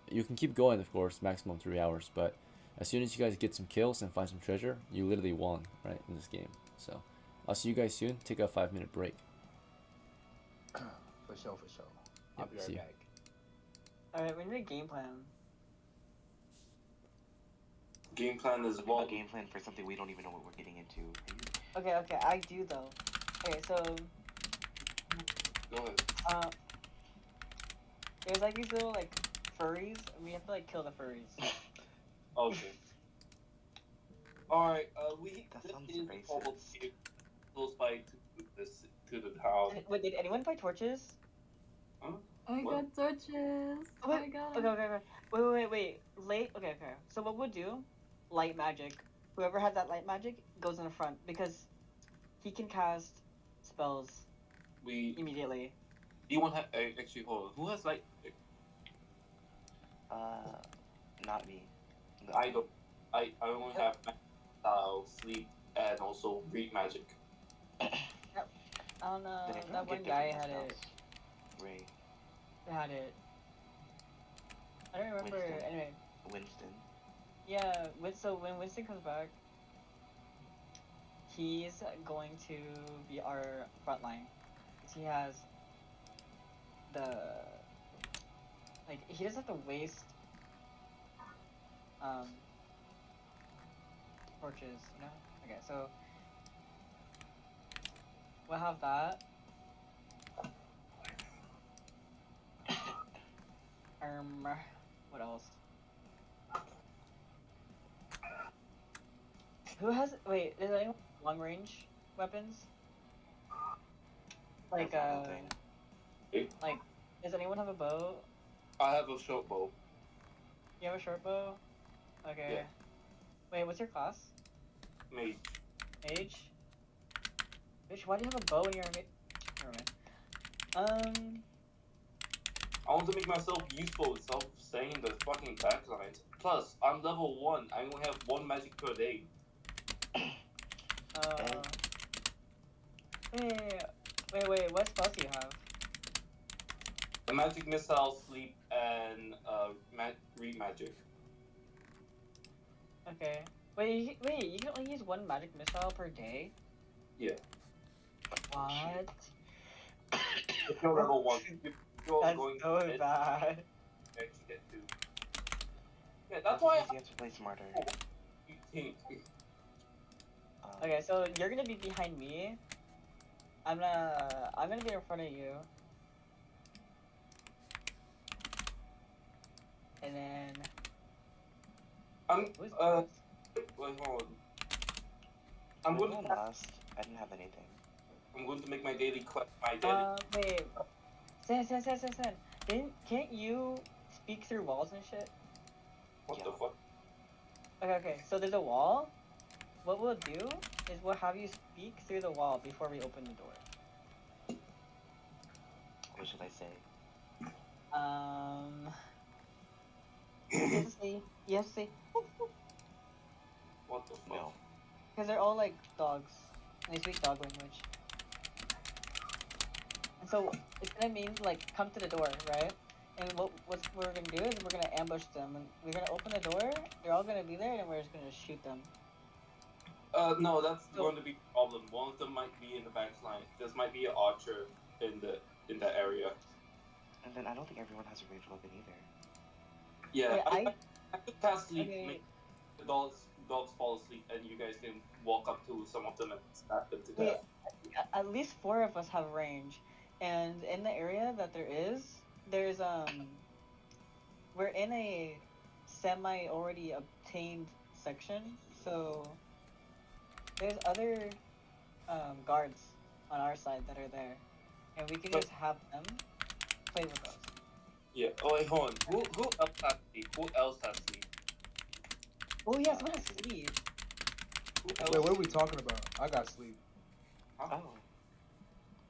You can keep going, of course, maximum 3 hours, but as soon as you guys get some kills and find some treasure, you literally won, right, in this game. So I'll see you guys soon. Take a 5-minute break. For sure, for sure. I'll Yep, be see right ya. back. Alright, we need a game plan. Game plan is A well. game plan for something we don't even know what we're getting into. Okay, I do though. Okay, so Go ahead. there's like these little like furries, and we have to like kill the furries. Okay. Alright, we That this sounds is racist. called close by to the town. Wait, did anyone buy torches? Huh? I What? got torches. Oh my god. Okay. Wait. Okay. So what we'll do, light magic. Whoever has that light magic goes in the front because he can cast spells We immediately. you want to actually hold on. Who has like Not me. No. I don't I only have sleep and also read magic. I don't know. Did everyone That one get guy different had it. spells? Ray. Had it. I don't remember. Winston. Anyway, Winston. yeah. So when Winston comes back, he's going to be our front line. He has the he doesn't have to waste torches, you know? Okay, so we'll have that. What else? Who has wait, is anyone long range weapons? Like That's one thing. like does anyone have a bow? I have a short bow. You have a short bow? Okay. Yeah. Wait, what's your class? Mage. Mage? Bitch, why do you have a bow in your Never mind. I want to make myself useful instead of staying in the fucking backline. Plus, I'm level 1. I only have 1 magic per day. Wait, what spells do you have? A magic missile, sleep, and read magic. Okay. Wait, you can only use 1 magic missile per day? Yeah. What? If you're level 1, you're That's going so to bad. actually get 2. Yeah, that's why You have to play smarter. you think. Okay, so you're gonna be behind me. I'm gonna be in front of you. And then who's Wait, hold on. I'm When going I to last, I didn't have anything. I'm going to make my daily quest. My daily. wait. San. Can't you speak through walls and shit? What Yeah. the fuck? Okay, so there's a wall. What we'll do is we'll have you speak through the wall before we open the door. What should I say? You have to say. What the fuck? No. Because they're all like dogs. And they speak dog language. And so it's gonna mean like come to the door, right? And what we're gonna do is we're gonna ambush them, and we're gonna open the door. They're all gonna be there, and we're just gonna shoot them. No, that's going to be a problem. One of them might be in the back line. This might be an archer in that area. And then I don't think everyone has a ranged weapon either. Yeah, Wait, I could cast sleep, Okay. make the dogs fall asleep, and you guys can walk up to some of them and stab them to Wait, death. at least 4 of us have range, and in the area that there's we're in a semi already obtained section, so there's other guards on our side that are there, and we can just have them play with us. Yeah. Oh wait, hold on. Who else has sleep? Who else has sleep? Oh yeah, someone has sleep. Who else? Wait, what are we talking about? I got sleep. Oh.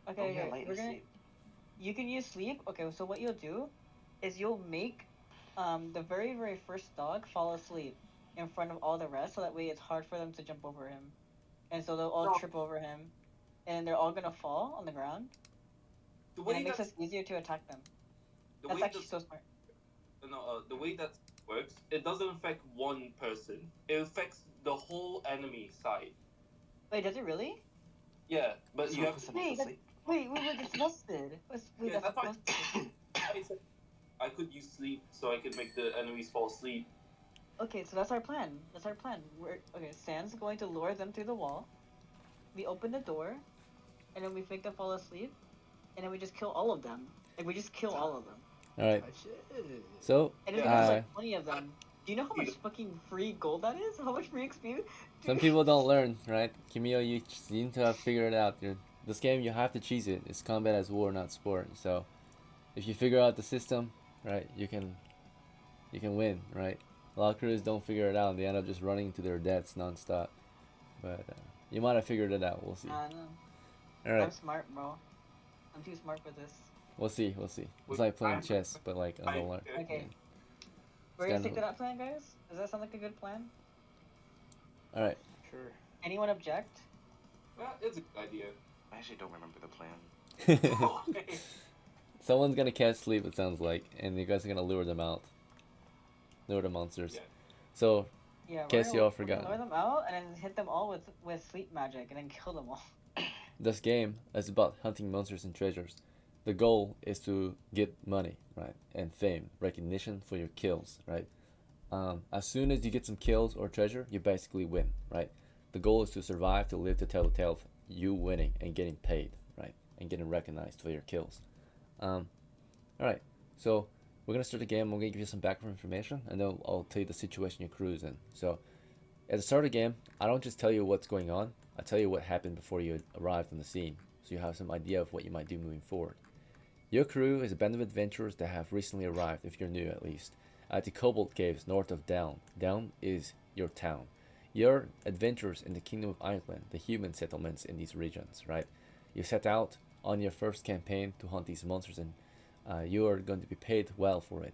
Okay, Oh yeah, okay, light we're and gonna. sleep. You can use sleep. Okay, so what you'll do is you'll make the very first dog fall asleep in front of all the rest, so that way it's hard for them to jump over him, and so they'll all No. trip over him, and they're all gonna fall on the ground, The and way it makes that us easier to attack them. the That's way actually that so smart. the way that works, it doesn't affect one person. It affects the whole enemy side. Wait, does it really? Yeah, but So you have who's to. someone Wait, to sleep? wait, we were disgusted. Wait, Yeah, that's that's fine. busted. I said I could use sleep so I could make the enemies fall asleep. Okay, so that's our plan. That's our plan. Stan's going to lure them through the wall. We open the door, and then we make them fall asleep, and then we just kill all of them. Like, we just kill all of them. All right. Shit. So And it's Yeah. like 20 of them. Do you know how much fucking free gold that is? How much free XP? some people don't learn, right? Kimio, you seem to have figured it out. This game, you have to cheese it. It's combat as war, not sport. So if you figure out the system, right, you can win, right? A lot of crews don't figure it out, and they end up just running to their deaths nonstop. But you might have figured it out. We'll see. I know. All right, I'm smart, bro. I'm too smart for this. we'll see. It's like playing chess, but like on the learn. Okay. Yeah. We're gonna kinda- stick to that plan, guys? Does that sound like a good plan? All right. Sure. Anyone object? It's a good idea. I actually don't remember the plan. Okay. Someone's gonna cast sleep. It sounds like, and you guys are gonna lure them out. Lure the monsters. Yeah. So Yeah, Guess you all we're gonna forgot. lure them out and then hit them all with sleep magic and then kill them all. this game is about hunting monsters and treasures. The goal is to get money, right, and fame, recognition for your kills, right. As soon as you get some kills or treasure, you basically win, right. The goal is to survive to live to tell the tale of you winning and getting paid, right, and getting recognized for your kills. All right, so we're gonna start the game. I'm gonna give you some background information, and then I'll tell you the situation your crew's in. So, at the start of the game, I don't just tell you what's going on. I tell you what happened before you arrived on the scene, so you have some idea of what you might do moving forward. Your crew is a band of adventurers that have recently arrived, if you're new at least, at the Kobold Caves north of Down. Down is your town. You're adventurers in the Kingdom of Iceland, the human settlements in these regions, right? You set out on your first campaign to hunt these monsters, and you are going to be paid well for it.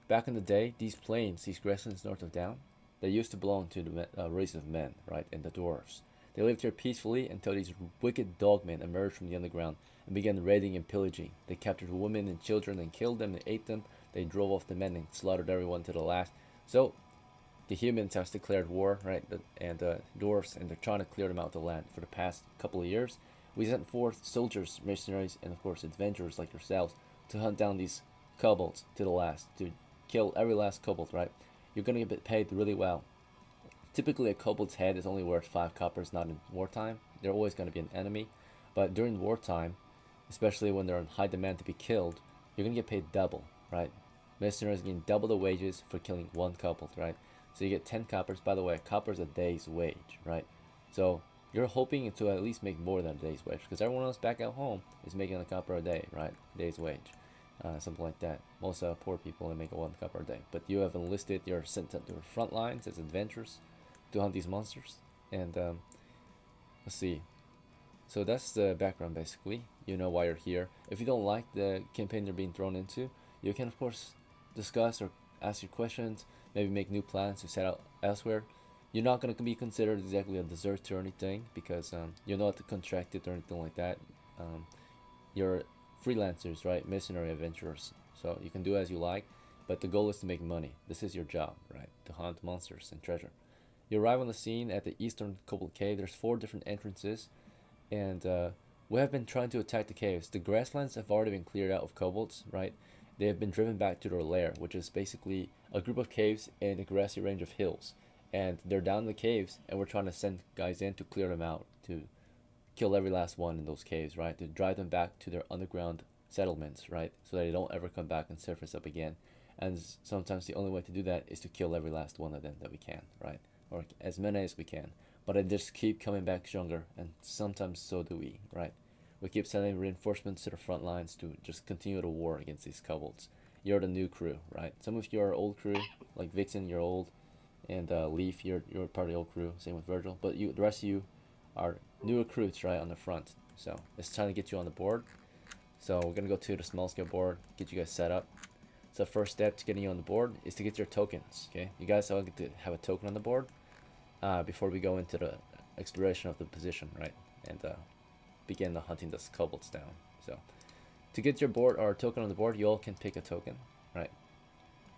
Back in the day, these plains, these grasslands north of Down, they used to belong to the race of men, right, and the dwarves. They lived here peacefully until these wicked dogmen emerged from the underground and began raiding and pillaging. They captured women and children and killed them and ate them. They drove off the men and slaughtered everyone to the last. So the humans have declared war, right, and the dwarves, and they're trying to clear them out of the land. For the past couple of years, we sent forth soldiers, mercenaries, and of course adventurers like yourselves to hunt down these kobolds to the last, to kill every last kobold, right? You're gonna get paid really well. Typically, a kobold's head is only worth 5 coppers, not in wartime. They're always going to be an enemy. But during wartime, especially when they're in high demand to be killed, you're going to get paid double, right? Mercenaries getting double the wages for killing 1 kobold, right? So you get 10 coppers. By the way, a copper is a day's wage, right? So you're hoping to at least make more than a day's wage, because everyone else back at home is making a copper a day, right? Day's wage. Something like that. Most poor people only make 1 copper a day. But you have enlisted, you're sent to the front lines as adventurers to hunt these monsters. And let's see, so that's the background basically. You know why you're here. If you don't like the campaign you're being thrown into, you can of course discuss or ask your questions, maybe make new plans to set out elsewhere. You're not going to be considered exactly a deserter or anything, because you're not contracted or anything like that. You're freelancers, right? Mercenary adventurers. so you can do as you like, but the goal is to make money. This is your job, right? To hunt monsters and treasure. You arrive on the scene at the eastern Kobold Cave. There's 4 different entrances, and we have been trying to attack the caves. The grasslands have already been cleared out of kobolds, right? They have been driven back to their lair, which is basically a group of caves in a grassy range of hills. And they're down in the caves, and we're trying to send guys in to clear them out, to kill every last one in those caves, right? To drive them back to their underground settlements, right? So that they don't ever come back and surface up again. And sometimes the only way to do that is to kill every last one of them that we can, right? Or as many as we can. But they just keep coming back stronger, and sometimes so do we, right? We keep sending reinforcements to the front lines to just continue the war against these kobolds. You're the new crew, right? Some of you are old crew, like Vixen, you're old, and Leaf, you're part of the old crew. Same with Virgil, but you, the rest of you, are new recruits, right, on the front. So it's time to get you on the board. So we're gonna go to the small scale board, get you guys set up. So first step to getting you on the board is to get your tokens. Okay, you guys all get to have a token on the board before we go into the exploration of the position, right, and begin the hunting the kobolds down. So to get your board or token on the board, you all can pick a token, right?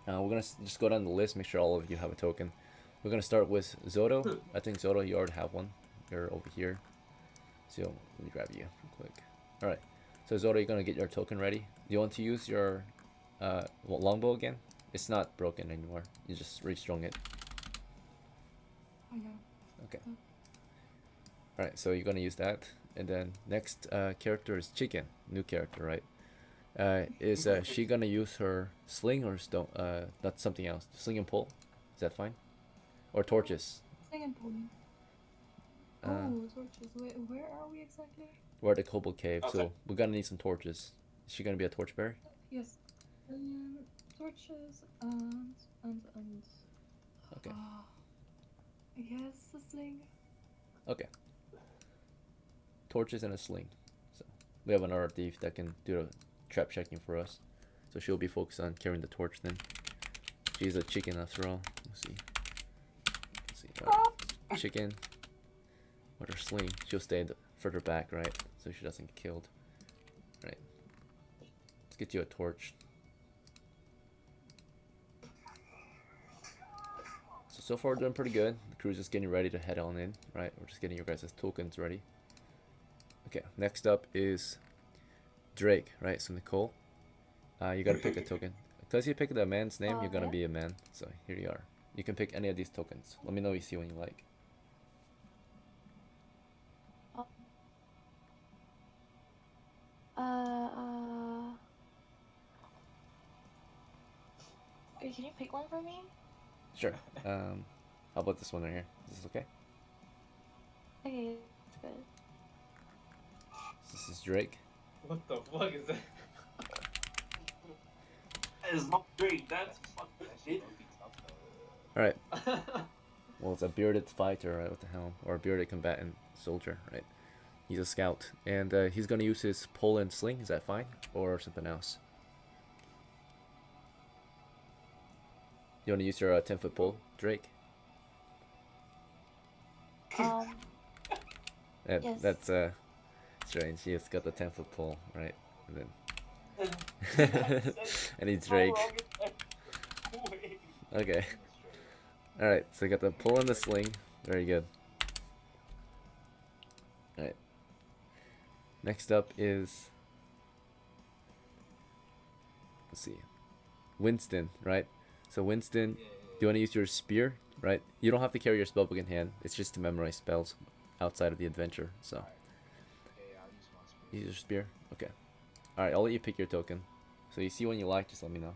We're gonna just go down the list, make sure all of you have a token. We're gonna start with Zodo. I think Zodo, you already have one. You're over here. So let me grab you real quick. All right. So Zodo, you're gonna get your token ready. Do you want to use your longbow again? It's not broken anymore. You just restrung it. Oh yeah. Okay. All right. So you're gonna use that, and then next character is Chicken, new character, right? Is she gonna use her sling or stone? Not something else. Sling and pole. Is that fine? Or torches? Sling and pull. Oh, torches. Where are we exactly? We're at the Kobold Cave, Okay. so we're gonna need some torches. Is she gonna be a torchbearer? Yes. Torches and Okay. I guess a sling. Okay. Torches and a sling. So we have another thief that can do the trap checking for us. So she'll be focused on carrying the torch then. She's a chicken after all. Let's see. Chicken. With her sling, she'll stay further back, right? So she doesn't get killed. Right. Let's get you a torch. So far doing pretty good. The crew's just getting ready to head on in, right? We're just getting your guys' tokens ready. Okay, next up is Drake, right? So Nicole, you gotta pick a token. Because you picked a man's name, you're gonna be a man. So here you are. You can pick any of these tokens. Let me know you see one you like. Can you pick one for me? Sure. How about this one right here? Is this okay? Okay, that's good. This is Drake. What the fuck is that? That is not great. That's fucking shit. Alright. Well, it's a bearded fighter, right, with the helm. Or a bearded combatant soldier, right? He's a scout. And he's gonna use his pole and sling. Is that fine? Or something else? You wanna use your 10-foot pole, Drake? Yes. That's strange. He has got the 10-foot pole, right? And then and he's Drake. Okay. Alright, so you got the pole and the sling. Very good. Alright. Next up is, let's see, Winston, right? So Winston, do you want to use your spear, right? You don't have to carry your spellbook in hand. It's just to memorize spells outside of the adventure. So Okay, I'll use my spear. use your spear. Okay. All right, I'll let you pick your token. So you see one you like, just let me know.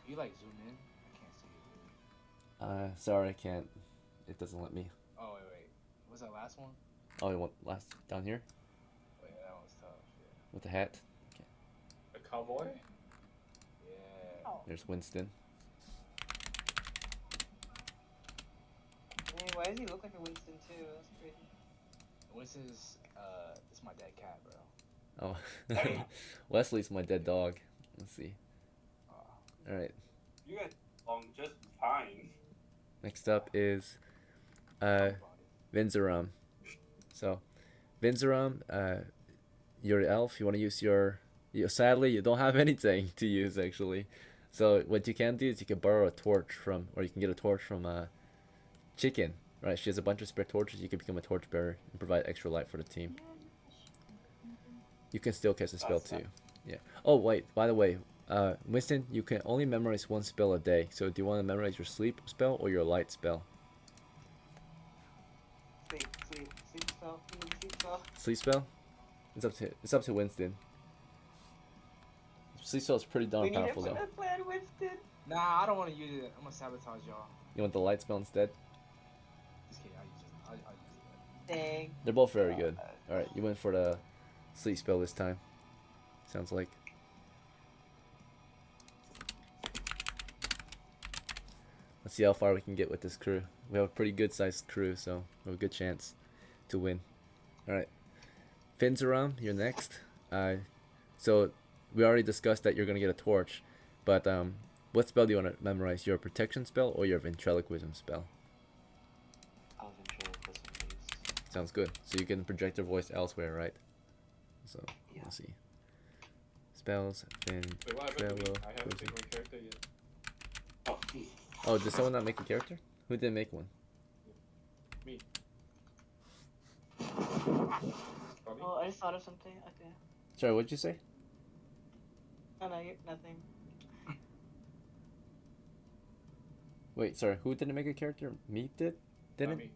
Can you like zoom in? I can't see it really. Sorry, I can't. It doesn't let me. Oh wait. Was that last one? Oh, you want last down here Wait, that one's tough. Yeah. with the hat? Okay. A cowboy? Yeah. There's Winston. Hey, why does he look like a Winston too? That's crazy. Winston's this is my dead cat, bro. Oh, Wesley's my dead dog. Let's see. All right. You guys long just fine. Next up is Vinzaram. So, Vinzaram, you're the elf. You want to use your Sadly, you don't have anything to use actually. So what you can do is you can borrow a torch from, or you can get a torch from Chicken. Right, she has a bunch of spare torches. You can become a torch bearer and provide extra light for the team. You can still cast a spell too. Yeah. Oh wait, by the way, Winston, you can only memorize one spell a day. So do you want to memorize your sleep spell or your light spell? Sleep spell. Sleep spell. Sleep spell? It's up to Winston. Sleep spell is pretty darn We need it powerful for though. the plan, Winston. Nah, I don't want to use it. I'm gonna sabotage y'all. You want the light spell instead? Just kidding. I'll use it. Dang. They're both very good. All right, you went for the sleep spell this time. Sounds like. Let's see how far we can get with this crew. We have a pretty good sized crew, so we have a good chance to win. All right, FINZARAM, you're next. So we already discussed that you're gonna get a torch, but what spell do you want to memorize? Your protection spell or your ventriloquism spell? I'll ventriloquism, please. Sounds good. So you can project your voice elsewhere, right? So Yeah. let's see. Spells, Wait, what happened to me? I haven't ventriloquism. picked my character yet. Oh, Oh, did someone not make a character? Who didn't make one? Me. Oh, I just thought of something. Okay. Sorry, what'd you say? Oh no, nothing. Wait, sorry, who didn't make a character? Me did? Didn't? Me.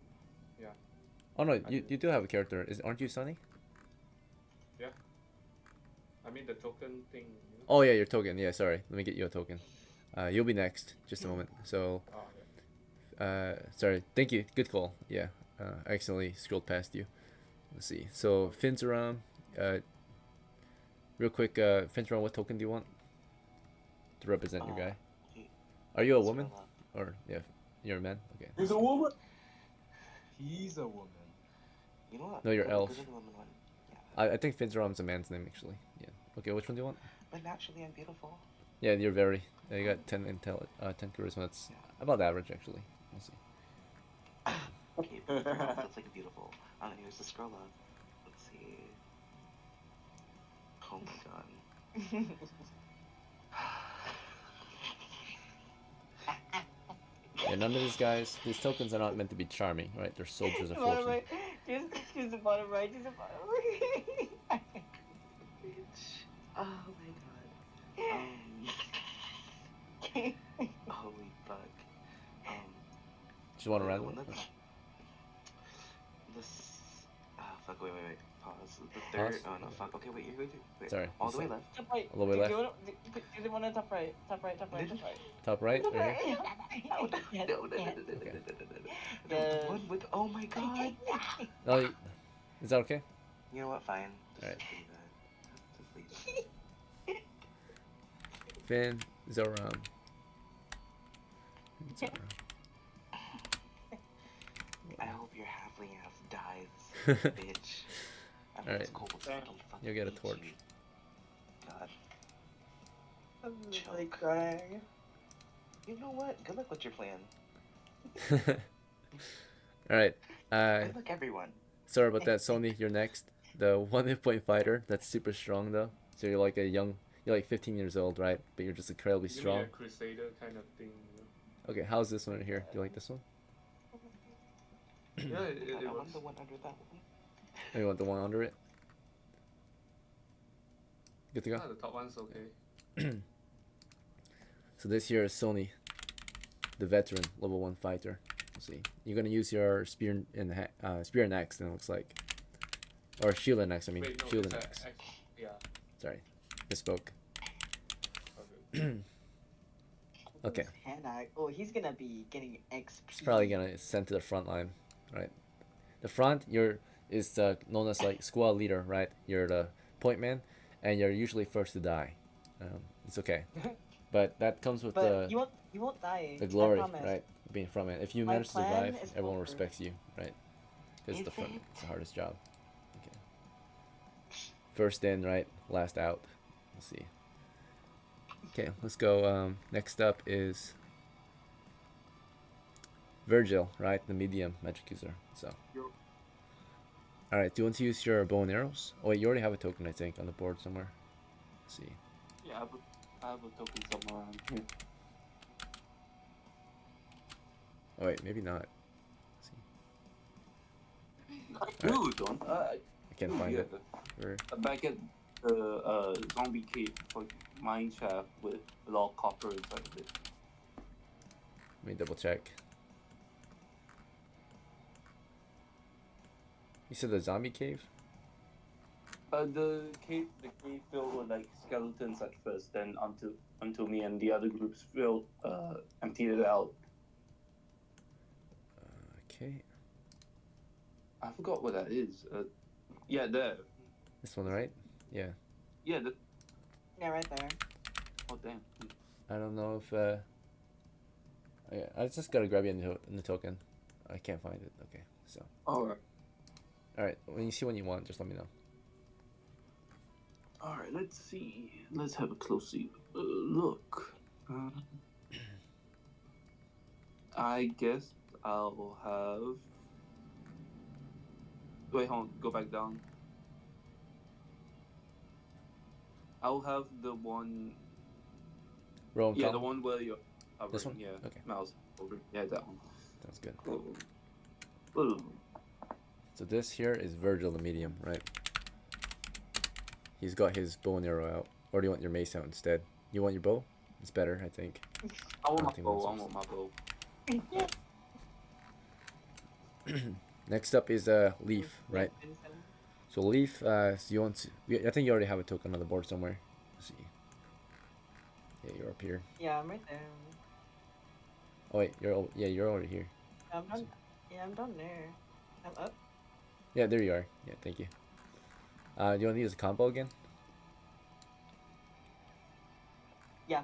Yeah. Oh no, I you did. you do have a character. Aren't you Sonny? Yeah. I mean the token thing. You know? Oh yeah, your token. Yeah, sorry. Let me get you a token. You'll be next. Just a moment. So, Oh, yeah. sorry. Thank you. Good call. Yeah. I accidentally scrolled past you. Let's see. So FINZARAM. Real quick. FINZARAM, what token do you want to represent your guy? Are you a woman? Or yeah, you're a man. Okay. He's a woman. He's a woman. You know what? No, you're Go elf. to the woman one. Yeah. I think FINZARAM's a man's name actually. Yeah. Okay. Which one do you want? But naturally, I'm beautiful. Yeah, you're very. You got 10 charisma. That's about average actually. We'll see. Okay, but that's like beautiful. Here's the scroll up. Let's see. Oh my god. Yeah, none of these guys. These tokens are not meant to be charming, right? They're soldiers of Bottom fortune. right. Choose the bottom right. Choose the bottom right. Oh my god. Holy fuck. Just want to the random one one? that's- This. Fuck, wait. Pause. The third. Pause? Oh no, fuck. Okay, wait, you're going to. Wait. Sorry. All the way left. Top right. All the way left. Do the one on top right. Top right. Top right. Top right. Top right? Top Right here? right. No. The one with. Oh my god. No, is that okay? You know what? Fine. Alright. Just leave it. FINZARAM. I hope your halfling ass dies, bitch. Alright. Don't fucking You'll get a hate torch. you. God. I'm literally crying. You know what? Good luck with your plan. Alright. Good luck, everyone. Sorry about that, Sony. You're next. The 1 hit point fighter. That's super strong though. So you're like you're like 15 years old, right? But you're just incredibly Give me strong. a crusader kind of thing. You know? Okay, how's this one right here? Do you like this one? Yeah, it I want was. the one under that one. Or you want the one under it? Good to go? The top one's okay. So this here is Sony, the veteran level 1 fighter. Let's see. You're gonna use your spear and axe. Then it looks like, or shield and axe. I mean, Wait, no, shield it's and a axe. yeah. Sorry, misspoke. Okay. Okay, Hannah. Oh, he's gonna be getting XP. it's probably gonna send to the front line, right? The front, is known as like squad leader, right? You're the point man, and you're usually first to die. It's okay, but that comes with But you won't die. the I glory, promise. right? Being front man. If you My manage to plan survive, is everyone over. respects you, right? Because Is the front, it? it's the hardest job. Okay. First in, right? Last out. Let's see. Okay, let's go. Next up is VERGIL, right? The medium magic user. So. All right. Do you want to use your bow and arrows? Oh wait, you already have a token, I think, on the board somewhere. Let's see. Yeah, I have a token somewhere around here. Oh wait, maybe not. Let's see. I do, don't I? I can't find yeah, it. Where? Back at the zombie cave for mine shaft with a lot of copper inside of it. Let me double check. You said the zombie cave? The cave filled with like skeletons at first, then until me and the other groups emptied it out. Okay. I forgot what that is. Yeah, there. This one, right? Yeah. Yeah. Yeah, right there. Oh damn. I don't know if yeah, I just gotta grab you in the token. I can't find it. Okay, so. Alright. Alright, when you see one you want, just let me know. Alright, let's see. Let's have a close look. I guess I'll have. Wait, hold on. Go back down. I'll have the one. Roll and Yeah, call? the one where you're. This one? Yeah. Okay. Mouse over. Yeah, that one. Sounds good. Ooh. So this here is Virgil the medium, right? He's got his bow and arrow out. Or do you want your mace out instead? You want your bow? It's better, I think. I want my think bow. that's I want my bow. Next up is Leaf, right? So Leaf, so you want to, I think you already have a token on the board somewhere. Let's see. Yeah, you're up here. Yeah, I'm right there. Oh wait, you're already here. I'm done. Yeah, I'm down there. I'm up. Yeah, there you are. Yeah, thank you. Do you want to use a combo again? Yeah.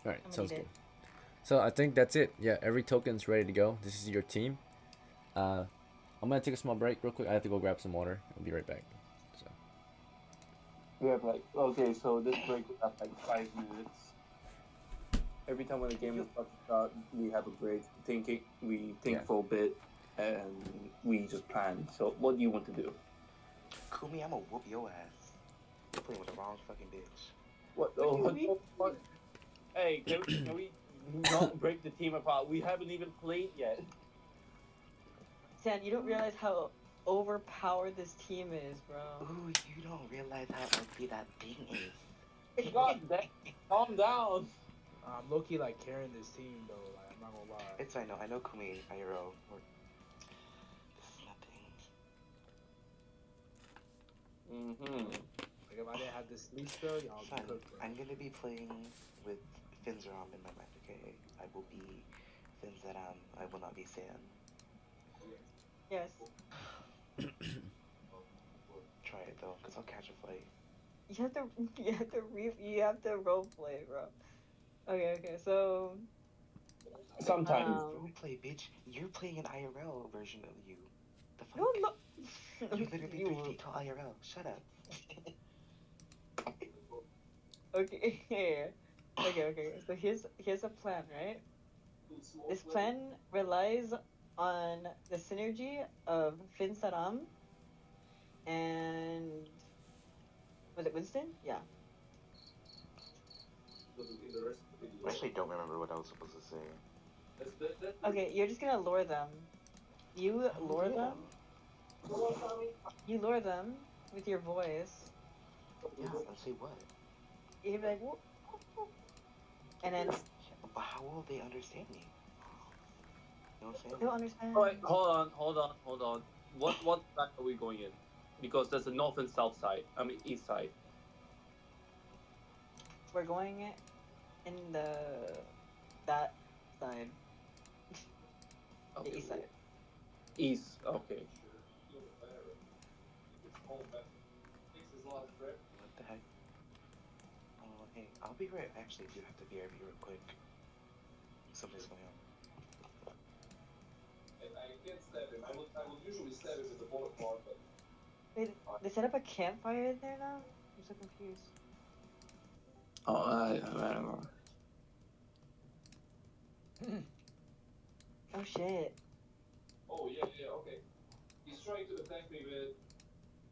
Alright, I'm sounds gonna good. So I think that's it. Yeah, every token's ready to go. This is your team. I'm gonna take a small break real quick. I have to go grab some water. I'll be right back. So. We have like so this break will have like 5 minutes. Every time when the game is about to start, we have a break. We think for a bit, and we just plan. So what do you want to do? Kumi, I'm gonna whoop your ass. You're playing with the wrong fucking bitch. What? What? Hey, can we not break the team apart? We haven't even played yet. San, you don't realize how overpowered this team is, bro. Ooh, you don't realize how ugly that thing is. God damn, calm down. I'm low-key like carrying this team though, like I'm not gonna lie. It's I know Kumi, IRL. This is nothing. Like if I didn't have this Lisa, y'all be cooked, bro. I'm gonna be playing with FINZARAM in my mind, okay? I will be FINZARAM, I will not be Sam. Yes. Try it though, cause I'll catch a fight. You have to role play, bro. Okay, so sometimes roleplay, bitch. You're playing an IRL version of you. The fuck? No. You literally 3 feet tall IRL. Shut up. Okay. So here's a plan, right? This plan relies on the synergy of FINZARAM and was it Winston? Yeah. I actually don't remember what I was supposed to say. Okay, you're just gonna lure them. You lure them. You lure them with your voice. Yeah, and say what? You'd be like, whoop, whoop, whoop. And then. But how will they understand me? You know what I'm saying? They'll understand. Alright, hold on. What side are we going in? Because there's a north and south side. I mean east side. We're going in that side. Okay. The east side. East, okay. What the heck? Oh, hey, I'll be right. Actually, do have to be right real quick. Something's going on. I can't stab him. I would usually stab him with the bullet bar, but. Wait, they set up a campfire in there now? I'm so confused. Oh, I don't know. Oh shit. Oh, yeah, okay. He's trying to attack me with...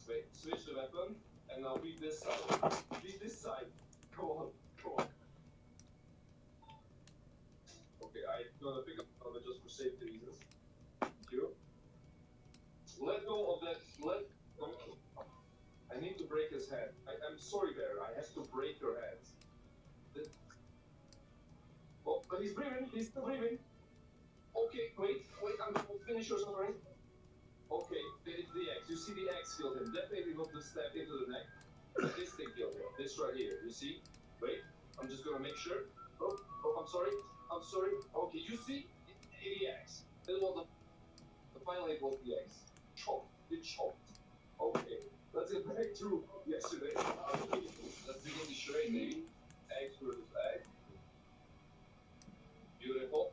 Wait, switch the weapon, and now read this side. Read this side. Go on, go on. Okay, I'm gonna pick up another just for safety reasons. Thank you. Let go of that. I need to break his head. I'm sorry, Bear. I have to break your hands. Oh, but he's breathing. He's still breathing. Okay, wait. I'm gonna finish your suffering. Okay, it's the X. You see the X killed him. Definitely not the step into the neck. But this thing killed him. This right here. You see? Wait. I'm just gonna make sure. Oh, I'm sorry. Okay, you see? The X. It was finally it was the X. Choked. It choked. Okay. Let's get back to yesterday. Let's begin the charade, baby. Eggs versus egg. Beautiful.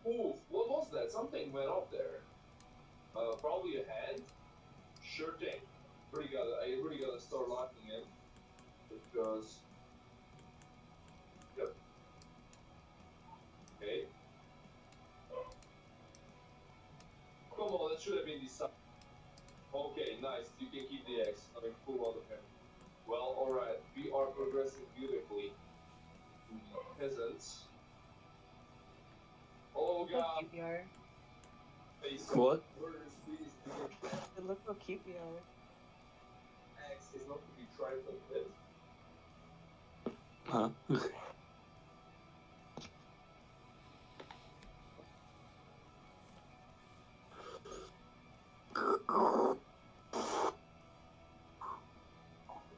Ooh, what was that? Something went off there. Probably a hand. Sure thing. I really gotta start locking in because. Yep. Okay. Come on, that should have been decided. Okay, nice. You can keep the X. I mean, pull out of him. Well, alright. We are progressing beautifully. Peasants. Oh Look how god. cute you are. What? Murders, please. Look how cute you are. X is not to be trifled with. Huh?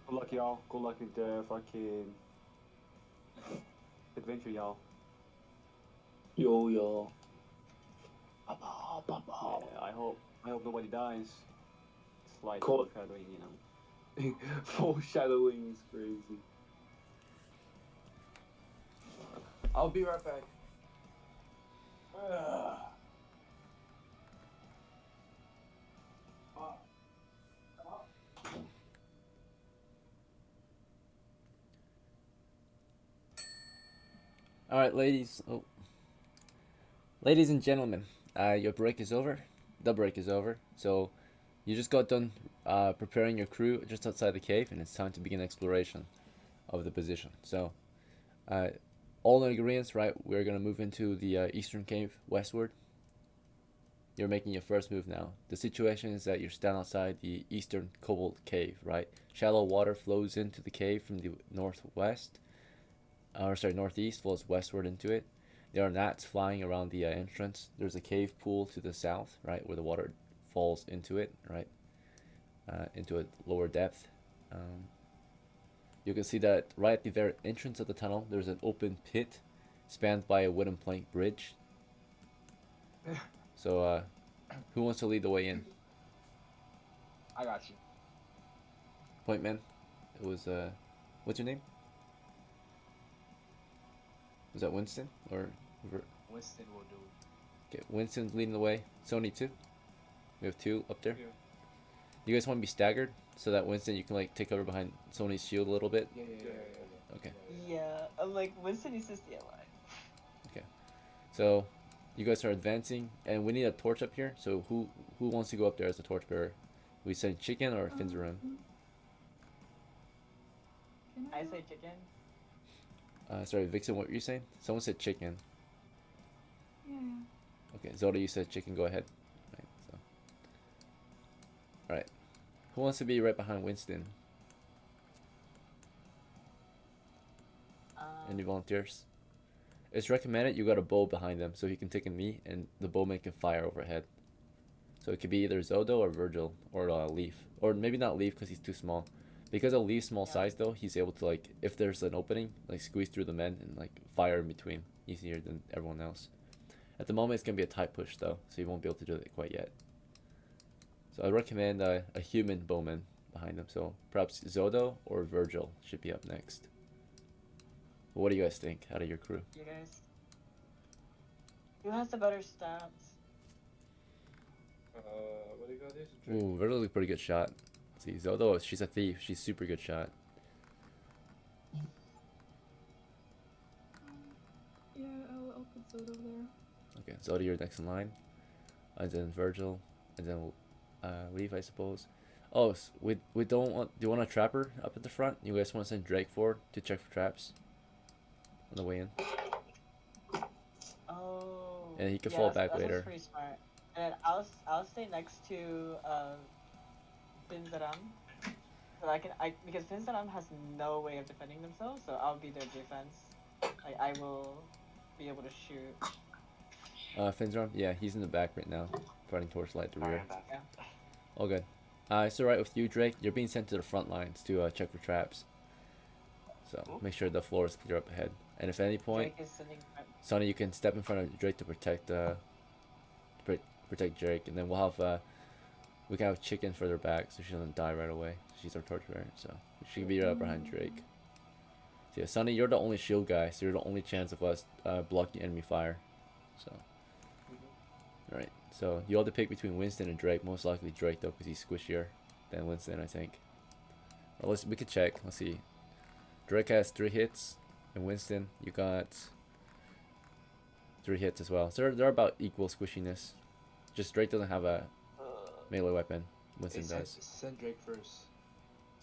Good luck, y'all. Good luck with the fucking adventure, y'all. Yo. Yeah, I hope nobody dies. It's like Cool. foreshadowing, you know. Foreshadowing is crazy. I'll be right back. All right, ladies. Oh. Ladies and gentlemen, your break is over. The break is over. So you just got done preparing your crew just outside the cave, and it's time to begin exploration of the position. So all ingredients, right? We're gonna move into the eastern cave westward. You're making your first move now. The situation is that you're standing outside the eastern Kobold cave, right? Shallow water flows into the cave from the northwest. Northeast, flows westward into it. There are gnats flying around the entrance. There's a cave pool to the south, right, where the water falls into it, right, into a lower depth. You can see that right at the very entrance of the tunnel, there's an open pit spanned by a wooden plank bridge. So, who wants to lead the way in? I got you. Point man. It was what's your name? Was that Winston or? Winston will do. Okay, Winston's leading the way. Sony too. We have two up there. Yeah. You guys want to be staggered so that Winston you can like take cover behind Sony's shield a little bit. Yeah. Okay. Yeah, I'm like, Winston needs to stay alive. Okay. So, you guys are advancing, and we need a torch up here. So who wants to go up there as a torchbearer? We send Chicken or FINZARAM? I say chicken. Sorry, Vixen, what were you saying? Someone said Chicken. Yeah. Okay, Zoda, you said Chicken. Go ahead. Right. So. All right. Who wants to be right behind Winston? Any volunteers? It's recommended you got a bow behind them so he can take a knee and the bowman can fire overhead. So it could be either Zodo or Virgil or Leaf. Or maybe not Leaf because he's too small. Because of Leaf's small size though, he's able to like, if there's an opening, like squeeze through the men and like fire in between easier than everyone else. At the moment it's going to be a tight push though, so you won't be able to do it quite yet. So I recommend a human bowman behind them. So perhaps Zodo or Virgil should be up next. What do you guys think out of your crew? You guys. Who has the better stats? What do you got this? Ooh, Virgil's a pretty good shot. Let's see, Zodo, she's a thief. She's super good shot. Yeah, I'll put Zodo there. Okay, Zodo, you're next in line. And then Virgil. And then Leaf, I suppose. Oh, we don't want. Do you want a trapper up at the front? You guys want to send Drake forward to check for traps on the way in, Oh. and he can Yeah, fall back that's later. pretty smart. And I'll stay next to FINZARAM. So because FINZARAM has no way of defending themselves, so I'll be their defense. Like I will be able to shoot. FINZARAM, yeah, he's in the back right now, fighting torchlight the rear. Yeah. All good. It's alright with you, Drake. You're being sent to the front lines to check for traps. So make sure the floor is clear up ahead. And if at any point, Drake is sending. Sonny, you can step in front of Drake to protect protect Drake, and then we can have Chicken further back so she doesn't die right away. She's our torchbearer, so she can be right behind Drake. So yeah, Sonny, you're the only shield guy, so you're the only chance of us blocking enemy fire. So, alright. So you have to pick between Winston and Drake. Most likely Drake though, because he's squishier than Winston, I think. Or we could check. Let's see. Drake has 3 hits, and Winston, you got 3 hits as well. So they're about equal squishiness. Just Drake doesn't have a melee weapon. Winston does. Send Drake first.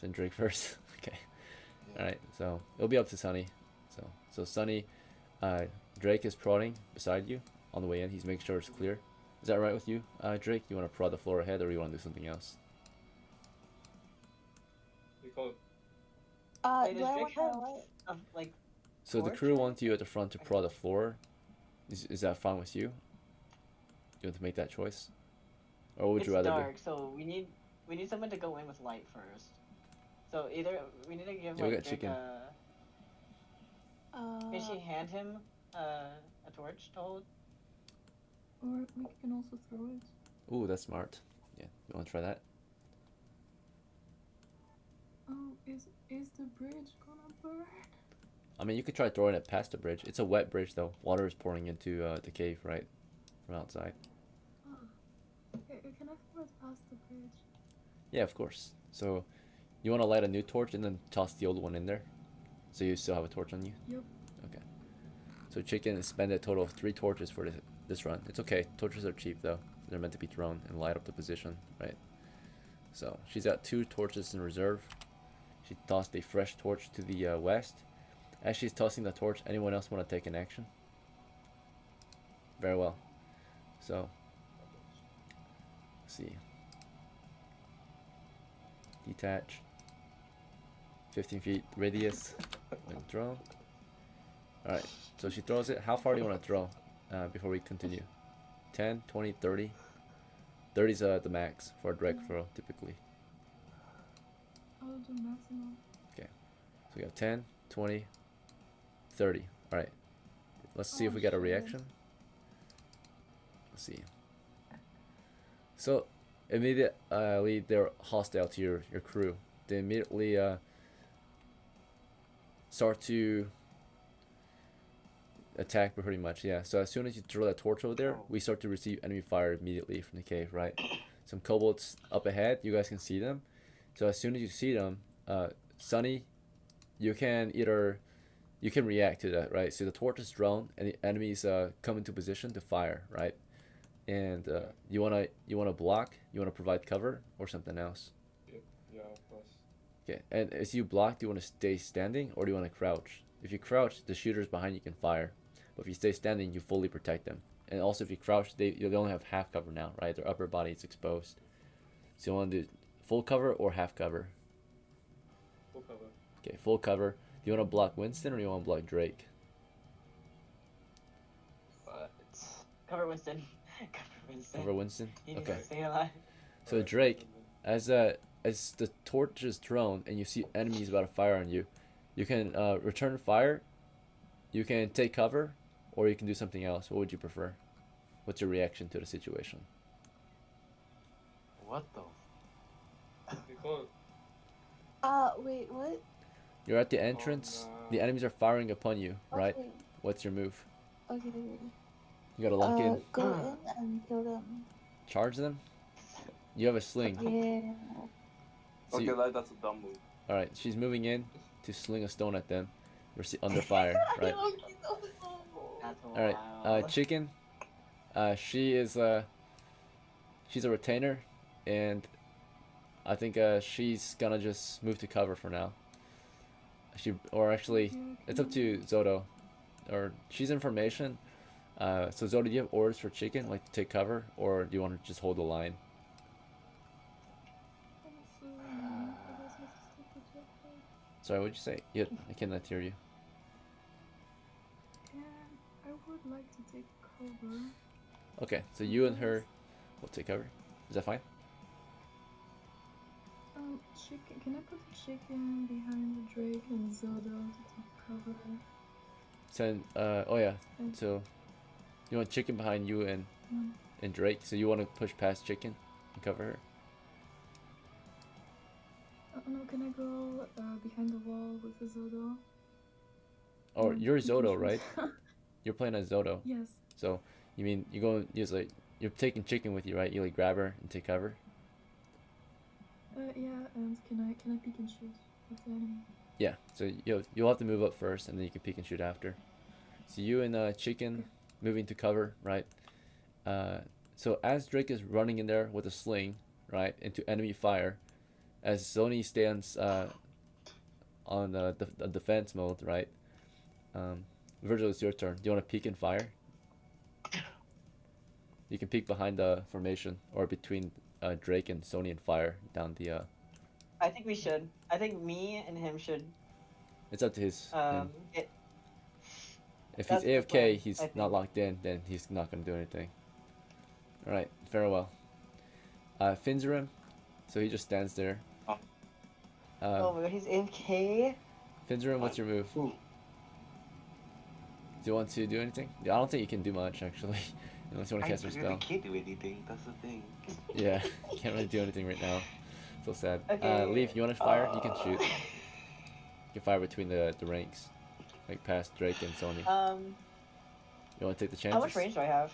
Send Drake first. Okay. Yeah. All right. So it'll be up to Sonny. So Sonny, Drake is prodding beside you on the way in. He's making sure it's clear. Is that right with you, Drake? You want to prod the floor ahead, or you want to do something else? You call it. Wait, Do does I Drake want have like? So the torch crew or- wants you at the front to prod the floor. Is that fine with you? You want to make that choice, or would It's you rather dark, so we need someone to go in with light first. So either we need to give Yeah, we got Drake Chicken. Can she hand him a torch to hold? Or we can also throw it. Ooh, that's smart. Yeah, you want to try that? Oh, is the bridge gonna burn? I mean, you could try throwing it past the bridge. It's a wet bridge though. Water is pouring into the cave, right, from outside. Can I throw it past the bridge? Yeah, of course. So, you want to light a new torch and then toss the old one in there, so you still have a torch on you. Yep. Okay. So Chicken has spent a total of 3 torches for this run. It's okay. Torches are cheap though. They're meant to be thrown and light up the position, right? So she's got 2 torches in reserve. She tossed a fresh torch to the west. As she's tossing the torch, anyone else want to take an action? Very well. So, let's see. Detach. 15 feet radius. And throw. Alright, so she throws it. How far do you want to throw before we continue? 10, 20, 30? 30 is the max for a direct throw, typically. I'll do maximum. Okay, so we have 10, 20, 30. Alright, let's see if we get a reaction. Let's see. So, immediately they're hostile to your crew. They immediately start to attack pretty much, yeah. So as soon as you throw that torch over there, we start to receive enemy fire immediately from the cave, right? Some kobolds up ahead, you guys can see them. So as soon as you see them, Sonny, you can react to that, right? So the torch is thrown and the enemies come into position to fire, right? And you wanna block, you wanna provide cover, or something else. Yeah, of course. Okay, and as you block, do you want to stay standing or do you want to crouch? If you crouch, the shooters behind you can fire. But if you stay standing, you fully protect them. And also if you crouch, they only have half cover now, right? Their upper body is exposed. So you want to do full cover or half cover? Full cover. Okay, full cover. Do you want to block Winston or do you want to block Drake? Cover Winston. Cover Winston. Cover Winston? He needs Okay. to stay alive. So Drake, as the torch is thrown and you see enemies about to fire on you, you can return fire, you can take cover, or you can do something else. What would you prefer? What's your reaction to the situation? What the? You call it. Wait, what? You're at the entrance. no. The enemies are firing upon you, right? Okay. What's your move? Okay. You gotta lock in. Go in and kill them. Charge them? You have a sling. Yeah. So Okay, you- that's a dumb move. Alright, she's moving in to sling a stone at them. You're under fire, right? That's Alright, wild. Chicken. She's a retainer, and I think she's gonna just move to cover for now. Or actually, it's up to Zodo. Or she's information. So Zodo, do you have orders for chicken, like to take cover, or do you want to just hold the line? Sorry, what'd you say? Yeah, I cannot hear you. I would like to take cover. Okay, so you and her will take cover. Is that fine? Chicken. Can I put the chicken behind the Drake and Zodo to take cover? So, oh yeah. So, you want chicken behind you and Drake. So you want to push past chicken and cover her. No, can I go behind the wall with the Zodo? Oh, you're Zodo, right? You're playing as Zodo. Yes. So, you mean you go use like you're taking chicken with you, right? You like grab her and take cover. Yeah, and can I peek and shoot with the enemy? Yeah. So you'll have to move up first, and then you can peek and shoot after. So you and chicken moving to cover, right? So as Drake is running in there with a sling, right, into enemy fire, as Sonny stands on the defense mode, right? Virgil, it's your turn. Do you want to peek and fire? You can peek behind the formation or between Drake and Sonny and fire down the. I think we should. I think me and him should. It's up to his. If he's That's the AFK, plan, he's I think. not locked in, then he's not gonna do anything. All right, farewell. FINZARAM, so he just stands there. Oh my god, he's AFK. FINZARAM, what's your move? Do you want to do anything? I don't think you can do much actually, unless you want to cast your spell. can't do anything. That's the thing. Yeah, you can't really do anything right now. So sad. Okay. Leaf, you want to fire? You can shoot. You can fire between the ranks, like past Drake and Sonny. You want to take the chances? How much range do I have?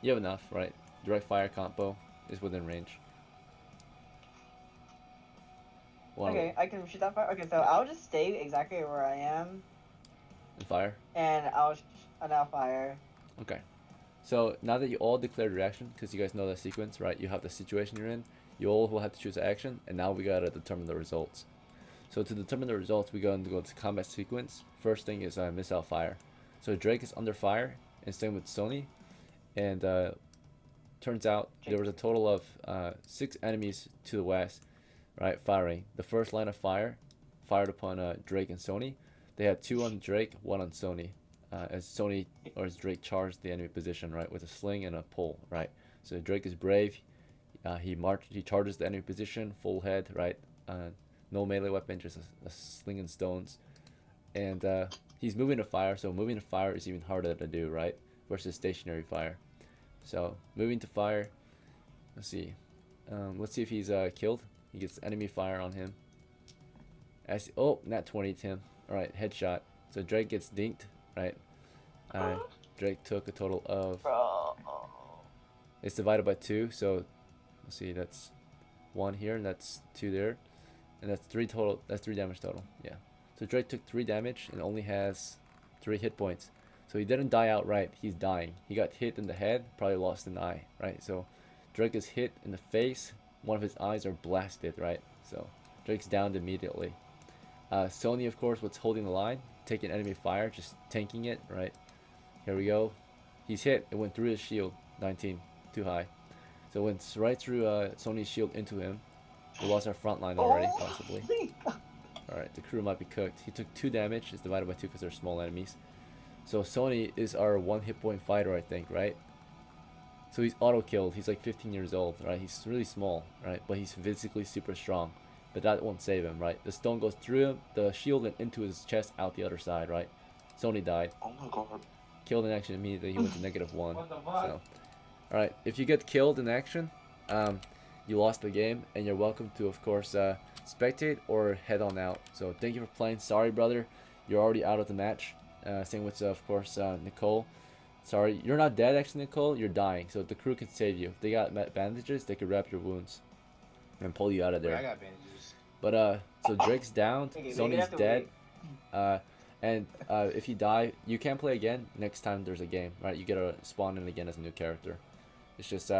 You have enough, right? Direct fire combo is within range. Okay, I can shoot that fire. Okay, so I'll just stay exactly where I am. And fire? And I'll now fire. Okay. So now that you all declared reaction, because you guys know the sequence, right? You have the situation you're in. You all will have to choose action, and now we gotta determine the results. So to determine the results, we're going to go to combat sequence. First thing is missile fire. So Drake is under fire, and same with Sonny. And turns out there was a total of 6 enemies to the west, right, firing. The first line of fire fired upon Drake and Sonny. They had 2 on Drake, 1 on Sonny. As Drake charged the enemy position, right, with a sling and a pole, right. So Drake is brave. He charges the enemy position, full head, right. No melee weapon, just a sling and stones. And he's moving to fire, so moving to fire is even harder to do, right, versus stationary fire. So moving to fire, let's see if he's killed. He gets enemy fire on him. Oh, nat 20'd him. Alright, headshot. So Drake gets dinked, right? Drake took a total of... It's divided by 2, so let's see, that's 1 here, and that's 2 there. And that's 3 total. That's 3 damage total. Yeah. So Drake took 3 damage and only has 3 hit points. So he didn't die outright. He's dying. He got hit in the head, probably lost an eye, right? So Drake is hit in the face. One of his eyes are blasted, right? So Drake's downed immediately. Sonny, of course, was holding the line, taking enemy fire, just tanking it, right? Here we go. He's hit. It went through his shield. 19, too high. So it went right through Sonny's shield into him. We lost our front line already, possibly. Alright, the crew might be cooked. He took 2 damage. It's divided by 2 because they're small enemies. So Sonny is our 1 hit point fighter, I think, right? So he's auto-killed. He's like 15 years old, right? He's really small, right? But he's physically super strong. But that won't save him, right? The stone goes through him, the shield, and into his chest, out the other side, right? Sonny died. Oh my god. Killed in action immediately. He went to -1. So, alright, if you get killed in action, you lost the game, and you're welcome to, of course, spectate or head on out. So thank you for playing. Sorry, brother, you're already out of the match. Same with, of course, Nicole. Sorry, you're not dead, actually, Nicole. You're dying, so the crew can save you. If they got bandages, they could wrap your wounds and pull you out of there. I got bandages. But so Drake's down, Okay, Sonny's dead. And if you die, you can't play again next time there's a game, right? You get to spawn in again as a new character. It's just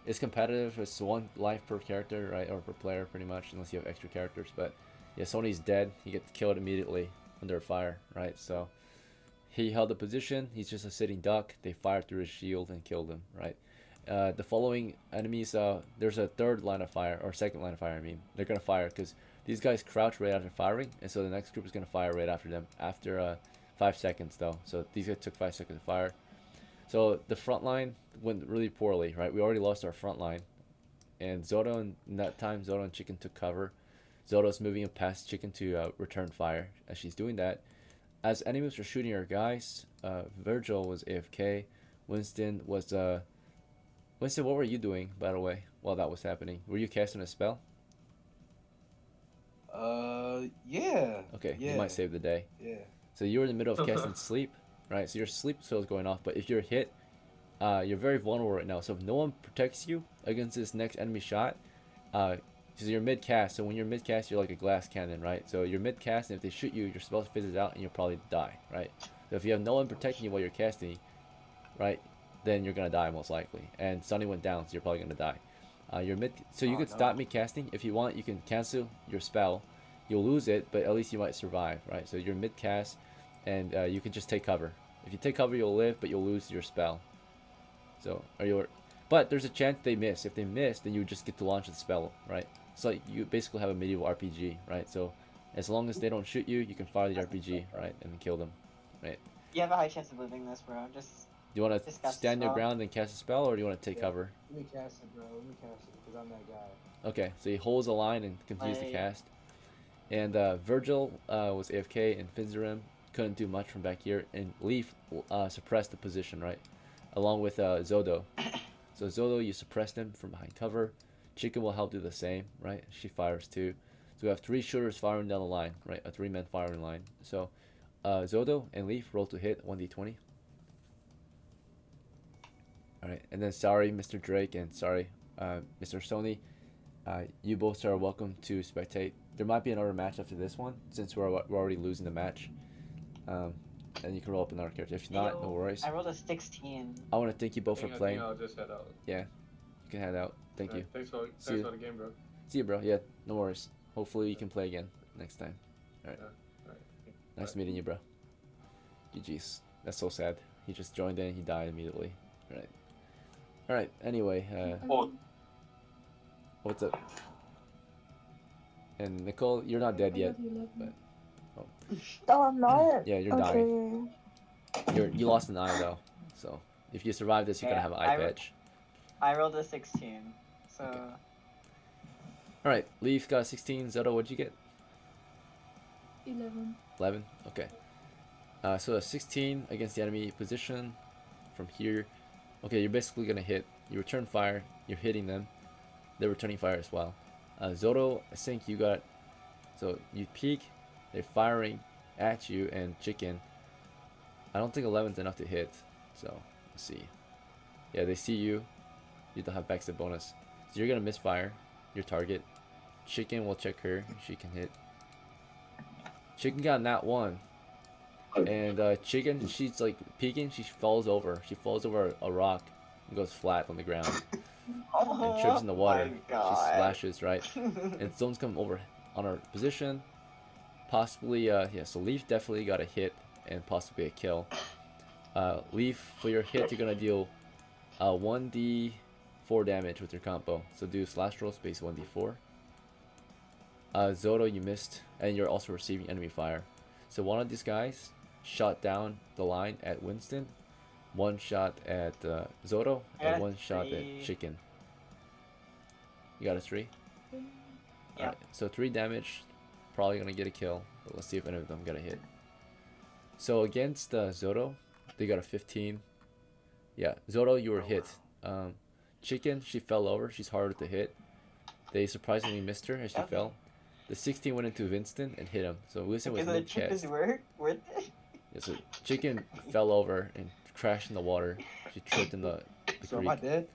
It's competitive. It's 1 life per character, right, or per player, pretty much, unless you have extra characters. But yeah, Sonny's dead. He gets killed immediately under fire, right? So he held the position. He's just a sitting duck. They fired through his shield and killed him, right? The following enemies, there's a third line of fire, or second line of fire, I mean. They're going to fire because these guys crouch right after firing, and so the next group is going to fire right after them, after 5 seconds, though. So these guys took 5 seconds to fire. So the front line went really poorly, right? We already lost our front line. And Zodo, in that time, Zodo and Chicken took cover. Zodo's moving past Chicken to return fire. As she's doing that, as enemies were shooting our guys, Virgil was AFK. Winston was... Winston, what were you doing, by the way, while that was happening? Were you casting a spell? Yeah. Okay, yeah. you might save the day. Yeah. So you were in the middle of casting sleep, right? So your sleep spell is going off, but if you're hit, you're very vulnerable right now. So if no one protects you against this next enemy shot, so you're mid-cast. So when you're mid-cast, you're like a glass cannon, right? So you're mid-cast, and if they shoot you, your spell fizzes out, and you'll probably die, right? So if you have no one protecting you while you're casting, right, then you're gonna die most likely. And Sonny went down, so you're probably gonna die. So you could stop mid-casting. If you want, you can cancel your spell. You'll lose it, but at least you might survive, right? So you're mid-cast, and you can just take cover. If you take cover, you'll live, but you'll lose your spell. So, but there's a chance they miss. If they miss, then you just get to launch the spell, right? So you basically have a medieval RPG, right? So as long as they don't shoot you, you can fire the RPG, right, and then kill them, right? You have a high chance of losing this, bro. Just. Do you want to stand your ground and cast a spell, or do you want to take cover? Let me cast it, bro. Let me cast it, because I'm that guy. Okay, so he holds a line and continues to cast. And Virgil was AFK, and FINZARAM couldn't do much from back here. And Leaf suppressed the position, right? Along with Zodo. So Zodo, you suppressed him from behind cover. Chicken will help do the same, right? She fires too. So we have 3 shooters firing down the line, right? A 3-man firing line. So Zodo and Leaf roll to hit 1d20. Alright, and then sorry, Mr. Drake, and sorry, Mr. Sony. You both are welcome to spectate. There might be another match after this one, since we're already losing the match. And you can roll up another character. If not, no worries. I rolled a 16. I want to thank you both for playing. I'll just head out. Yeah, you can head out. Thank you. Thanks for the game, bro. See you, bro. Yeah, no worries. Hopefully you can play again next time. Alright. Nice meeting you, bro. GG's. That's so sad. He just joined in and he died immediately. Alright, anyway, what's up? And Nicole, you're not dead yet, but Oh, I'm not? yeah, you're dying. You lost an eye though, so if you survive this, you're gonna have an eye patch. I rolled a 16, so... Okay. Alright, Leaf got 16, Zodo, what'd you get? 11. 11? Okay. So a 16 against the enemy position from here. Okay, you're basically gonna hit. You return fire, you're hitting them. They're returning fire as well. Zodo, I think you got... So you peek, they're firing at you, and Chicken. I don't think 11's enough to hit. So, let's see. Yeah, they see you. You don't have backstab bonus. So you're gonna misfire your target. Chicken will check her. She can hit. Chicken got nat 1. And Chicken, she's like peeking, she falls over. She falls over a rock and goes flat on the ground. And trips in the water. She splashes, right? And someone's come over on her position. Possibly, yeah, so Leaf definitely got a hit and possibly a kill. Leaf, for your hit, you're gonna deal 1d4 damage with your combo. So do slash roll space 1d4. Zodo, you missed, and you're also receiving enemy fire. So one of these guys shot down the line at Winston, 1 shot at Zodo, and 1 shot at Chicken. You got a 3? Yeah. Alright, so 3 damage, probably gonna get a kill, but let's see if any of them get a hit. So against Zodo, they got a 15. Yeah, Zodo, you were hit. Chicken, she fell over, she's harder to hit. They surprisingly missed her as she fell. The 16 went into Winston and hit him. So Winston was mid-chest. Worth it? Yeah, so Chicken fell over and crashed in the water. She tripped in the So creek. am I dead?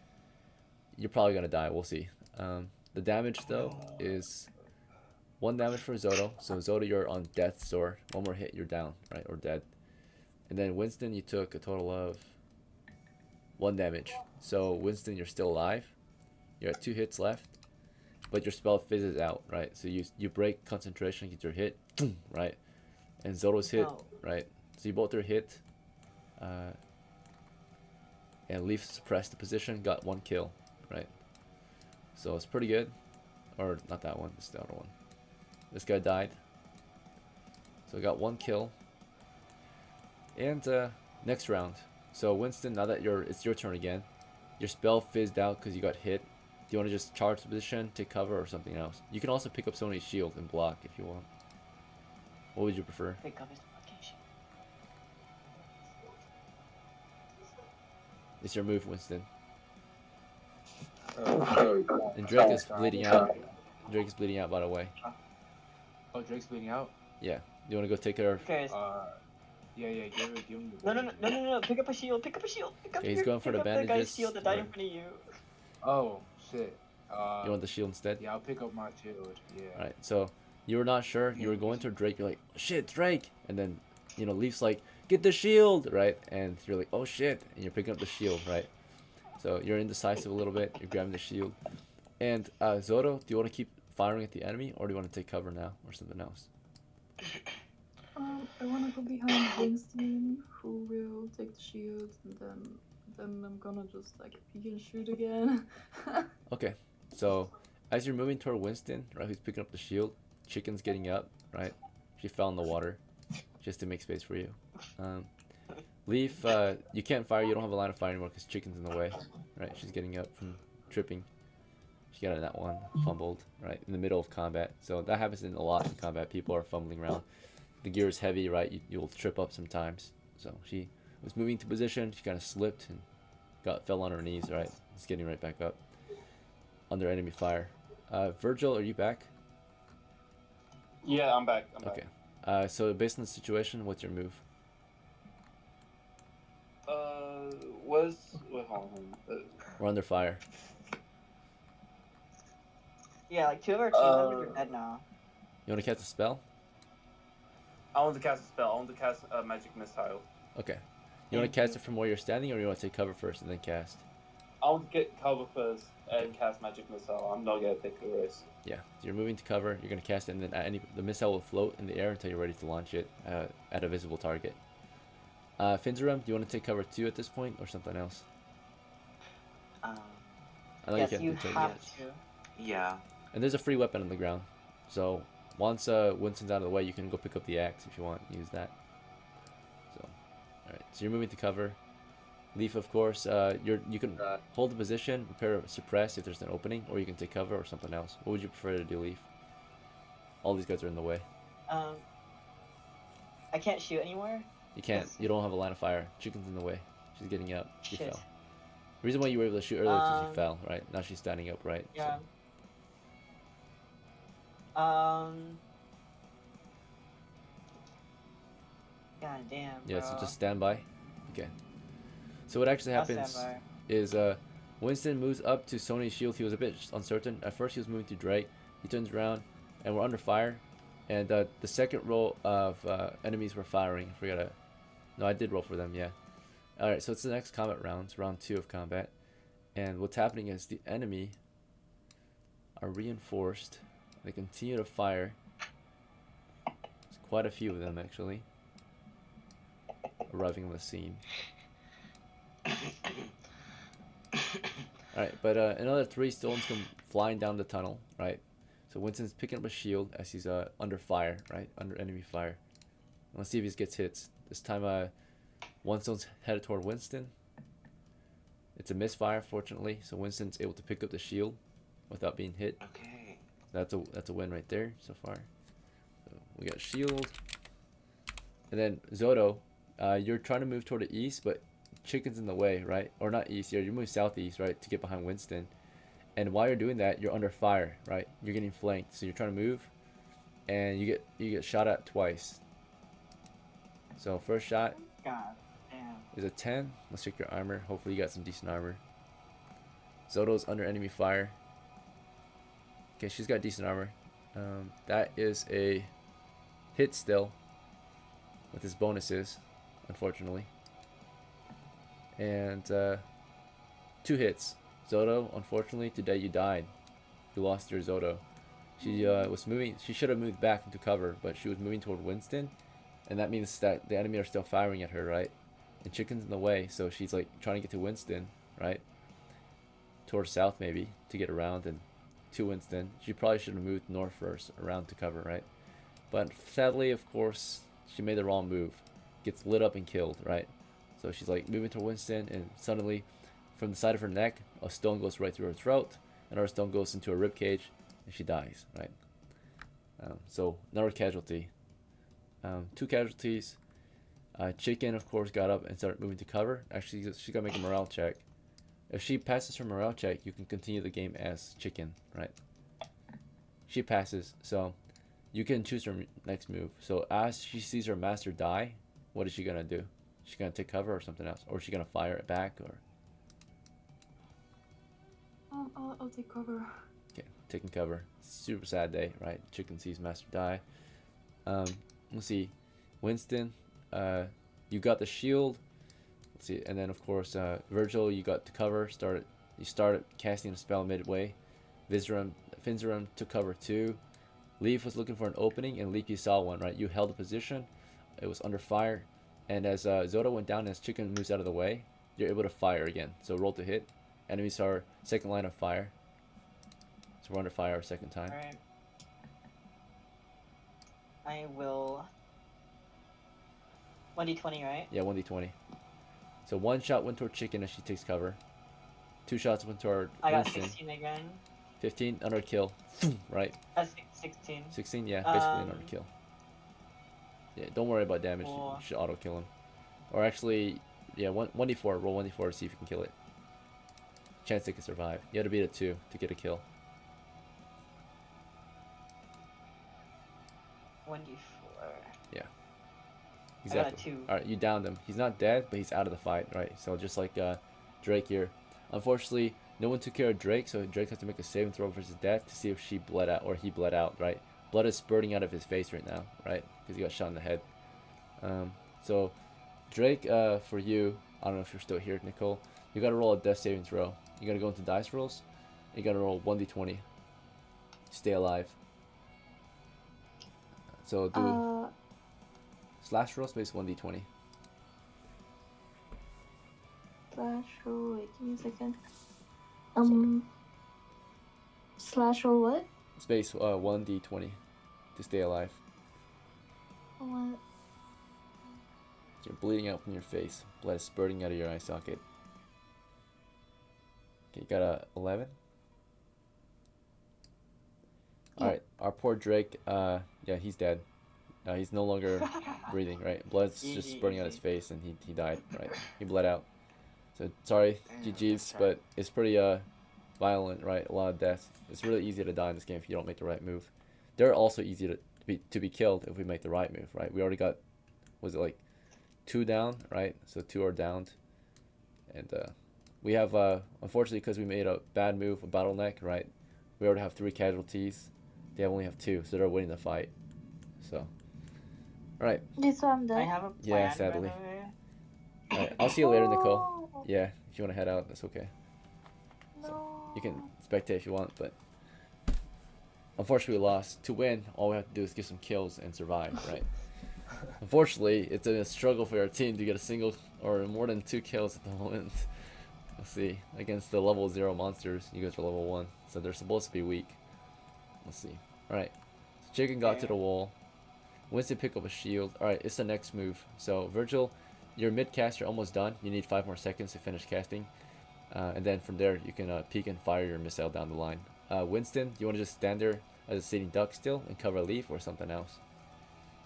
You're probably gonna die. We'll see. The damage though is 1 damage for Zodo. So Zodo, you're on death's door. 1 more hit, you're down, right, or dead. And then Winston, you took a total of 1 damage. So Winston, you're still alive. You're at 2 hits left, but your spell fizzes out, right? So you break concentration, get your hit, right? And ZODOH'S hit, No. right? So you both are hit. And Leaf suppressed the position, got 1 kill, right? So it's pretty good. Or not that one, it's the other one. This guy died. So we got 1 kill. And next round. So Winston, now that it's your turn again. Your spell fizzed out because you got hit. Do you want to just charge the position, take cover, or something else? You can also pick up Sonny's shield and block if you want. What would you prefer? Pick up his location. It's your move, Winston. Sorry. And Drake is bleeding out. Drake is bleeding out, by the way. Oh, Drake's bleeding out? Yeah. You want to go take care of... Okay. Yeah, give him the No. Pick up a shield. Pick up a shield. Pick up Okay, he's going for the pick up that guy's bandages. shield that died in front of you. Oh, shit. You want the shield instead? Yeah, I'll pick up my shield. Yeah. Alright, so you were not sure. You were going to Drake. You're like, shit, Drake. And then, you know, Leaf's like, get the shield, right? And you're like, oh shit. And you're picking up the shield, right? So you're indecisive a little bit. You're grabbing the shield. And Zodo, do you want to keep firing at the enemy, or do you want to take cover now, or something else? I want to go behind Winston, who will take the shield, and then I'm gonna just like peek and shoot again. Okay, so as you're moving toward Winston, right, who's picking up the shield, Chicken's getting up, right? She fell in the water, just to make space for you. Leaf, you can't fire. You don't have a line of fire anymore because Chicken's in the way, right? She's getting up from tripping. She got in that one, fumbled, right, in the middle of combat. So that happens a lot in combat. People are fumbling around. The gear is heavy, right? You'll trip up sometimes. So she was moving to position. She kind of slipped and fell on her knees, right? Just getting right back up under enemy fire. Virgil, are you back? Yeah, I'm back. Okay. So based on the situation, what's your move? Wait, hold on. We're under fire. Yeah, like 2 of our team members are dead now. You want to cast a spell? I want to cast a spell. I want to cast a magic missile. Okay. You want to cast it from where you're standing, or you want to take cover first and then cast? I want to get cover first and cast magic missile. I'm not gonna take the risk. Yeah. So you're moving to cover. You're gonna cast it, and then the missile will float in the air until you're ready to launch it at a visible target. Finzaram, do you want to take cover too at this point, or something else? I know Yes, can't you do have targets. to. Yeah. And there's a free weapon on the ground, so once Winston's out of the way, you can go pick up the axe if you want. Use that. So, all right. So you're moving to cover. Leaf, of course. You can hold the position, prepare to suppress if there's an opening, or you can take cover or something else. What would you prefer to do, Leaf? All these guys are in the way. I can't shoot anymore. You can't. You don't have a line of fire. Chicken's in the way. She's getting up. She Shit. fell. The reason why you were able to shoot earlier is because you fell, right? Now she's standing up, right? Yeah. So. God damn. Yeah, bro. so just stand by. Okay. So what actually I'll happens stand is Winston moves up to Sonny's shield. He was a bit uncertain. At first he was moving to Drake. He turns around and we're under fire. And the second row of enemies were firing. I forgot. No, I did roll for them, yeah. Alright, so it's the next combat round. It's round 2 of combat. And what's happening is the enemy are reinforced. They continue to fire. There's quite a few of them actually arriving on the scene. Alright, but another 3 stones come flying down the tunnel, right? So Winston's picking up a shield as he's under fire, right? Under enemy fire. Let's see if he gets hits. This time, 1 stone's headed toward Winston. It's a misfire, fortunately, so Winston's able to pick up the shield without being hit. Okay. That's a win right there so far. So we got shield, and then Zodo, you're trying to move toward the east, but Chicken's in the way, right? Or not east, you're moving southeast, right, to get behind Winston. And while you're doing that, you're under fire, right? You're getting flanked, so you're trying to move, and you get shot at twice. So first shot God damn. is a 10. Let's check your armor. Hopefully you got some decent armor. Zodo's under enemy fire. Okay, she's got decent armor. That is a hit still with his bonuses, unfortunately. And 2 hits. Zodo, unfortunately, today you died. You lost your Zodo. She was moving. She should have moved back into cover, but she was moving toward Winston, and that means that the enemy are still firing at her, right? And Chicken's in the way, so she's like trying to get to Winston, right? Towards south maybe to get around and to Winston. She probably should have moved north first, around to cover, right? But sadly, of course, she made the wrong move. Gets lit up and killed, right? So she's like moving to Winston, and suddenly, from the side of her neck, a stone goes right through her throat. Another stone goes into her rib cage, and she dies, right? So another casualty. 2 casualties. Chicken, of course, got up and started moving to cover. Actually, she's gonna make a morale check. If she passes her morale check, you can continue the game as Chicken, right? She passes, so you can choose her next move. So as she sees her master die, what is she gonna do? She's gonna take cover or something else, or is she gonna fire it back, or? I'll take cover. Okay, taking cover. Super sad day, right? Chicken sees master die. Let's see, Winston, you got the shield. Let's see, and then of course Virgil, you got to cover. You started casting a spell midway. Finzaram took cover too. Leaf was looking for an opening, and Leaf, you saw one, right? You held the position. It was under fire, and as Zodo went down, as Chicken moves out of the way, you're able to fire again. So roll to hit. Enemies are second line of fire. So we're under fire our second time. Alright. I will. 1d20, right? Yeah, 1d20. So 1 shot went toward Chicken as she takes cover. 2 shots went toward I got Winston. 16 again. 15, another kill. Right? That's 16. 16, yeah, basically another kill. Yeah, don't worry about damage. Cool. You should auto kill him. Or actually, yeah, 1d4. Roll 1d4 to see if you can kill it. Chance they can survive. You have to beat a 2 to get a kill. 1d4. Yeah. I got a Exactly. 2. Alright, you downed him. He's not dead, but he's out of the fight, right? So just like Drake here. Unfortunately, no one took care of Drake, so Drake has to make a saving throw versus death to see if she bled out, or he bled out, right? Blood is spurting out of his face right now, right? Because he got shot in the head. So Drake, for you, I don't know if you're still here, Nicole. You gotta roll a death saving throw. You gotta go into dice rolls. You gotta roll 1d20. Stay alive. So do slash roll space 1d20. Slash roll, wait, give me a second. Slash roll what? Space 1d20 to stay alive. What? So you're bleeding out from your face. Blood is spurting out of your eye socket. Okay, you got a 11. Yeah. Alright, our poor Drake, yeah, he's dead. He's no longer breathing, right? Blood's just spurting out his face, and he died, right? He bled out. So sorry, GG's, but it's pretty violent, right? A lot of deaths. It's really easy to die in this game if you don't make the right move. They're also easy to be killed if we make the right move, right? We already got, was it like 2 down, right? So 2 are downed, and we have unfortunately, because we made a bad move, a bottleneck, right? We already have 3 casualties. They only have 2, so they're winning the fight. So, all right. This one I done. have a plan. Yeah, sadly. by the way. All right, I'll see you later, Nicole. No. Yeah, if you want to head out, that's okay. No. You can spectate if you want, but unfortunately we lost. To win, all we have to do is get some kills and survive, right? Unfortunately, it's a struggle for our team to get a single or more than 2 kills at the moment. Let's see, against the level 0 monsters. You guys are level 1, so they're supposed to be weak. Let's see. Alright, so Chicken got to the wall. Winston pick up a shield. Alright, it's the next move. So Virgil, your mid cast, you're almost done. You need 5 more seconds to finish casting. And then from there, you can peek and fire your missile down the line. Winston, do you want to just stand there as a sitting duck still and cover a leaf, or something else?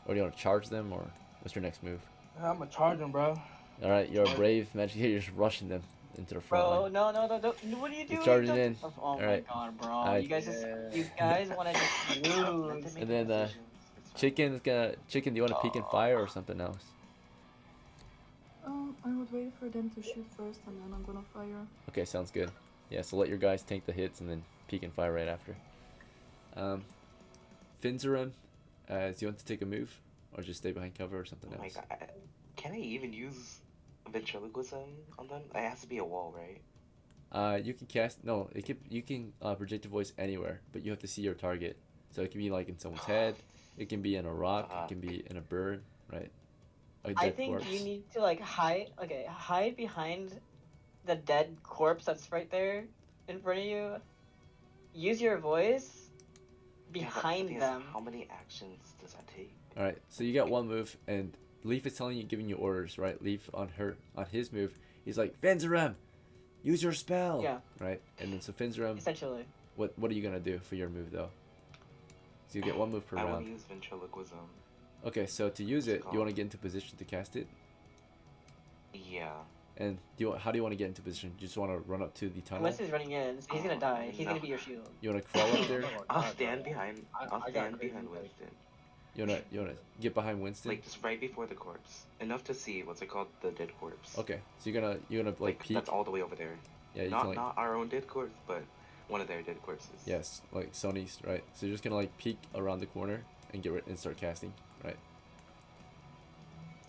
Or do you want to charge them, or what's your next move? I'm gonna charge him, bro. Alright, you're a brave magic here. You're just rushing them into the front Bro, line. no, what are you doing? He's charging in. Oh Alright. my god, bro. Alright. You guys want to just lose. And then Chicken, do you want to peek and fire or something else? I would wait for them to shoot first, and then I'm gonna fire. Okay, sounds good. Yeah, so let your guys tank the hits and then peek and fire right after. Finzaram, do you want to take a move? Or just stay behind cover or something Oh my else? god. Can I even use ventriloquism on them? It has to be a wall, right? You can cast no. It can you can project your voice anywhere, but you have to see your target. So it can be like in someone's head. It can be in a rock. It can be in a bird, right? A I dead think corpse. you need to like hide. Okay, hide behind the dead corpse that's right there in front of you. Use your voice behind them. How many actions does that take? All right. So you got one move, and Leaf is telling you, giving you orders, right? Leaf on his move, he's like, FINZARAM, use your spell. Yeah. Right. And then so FINZARAM. Essentially. What are you gonna do for your move though? So you get one move per I round. want to use ventriloquism. Okay, so to use it, you want to get into position to cast it. Yeah. And how do you want to get into position? You just want to run up to the tunnel? Unless he's running in, he's gonna die. He's gonna be your shield. You want to crawl up there? I'll stand behind. I'll stand behind Winston. You wanna get behind Winston? Like just right before the corpse, enough to see what's it called, the dead corpse. Okay, so you're gonna like peek. That's all the way over there. Yeah, you not can, like, not our own dead corpse, but one of their dead corpses. Yes, like Sonny's, right? So you're just gonna like peek around the corner and and start casting, right?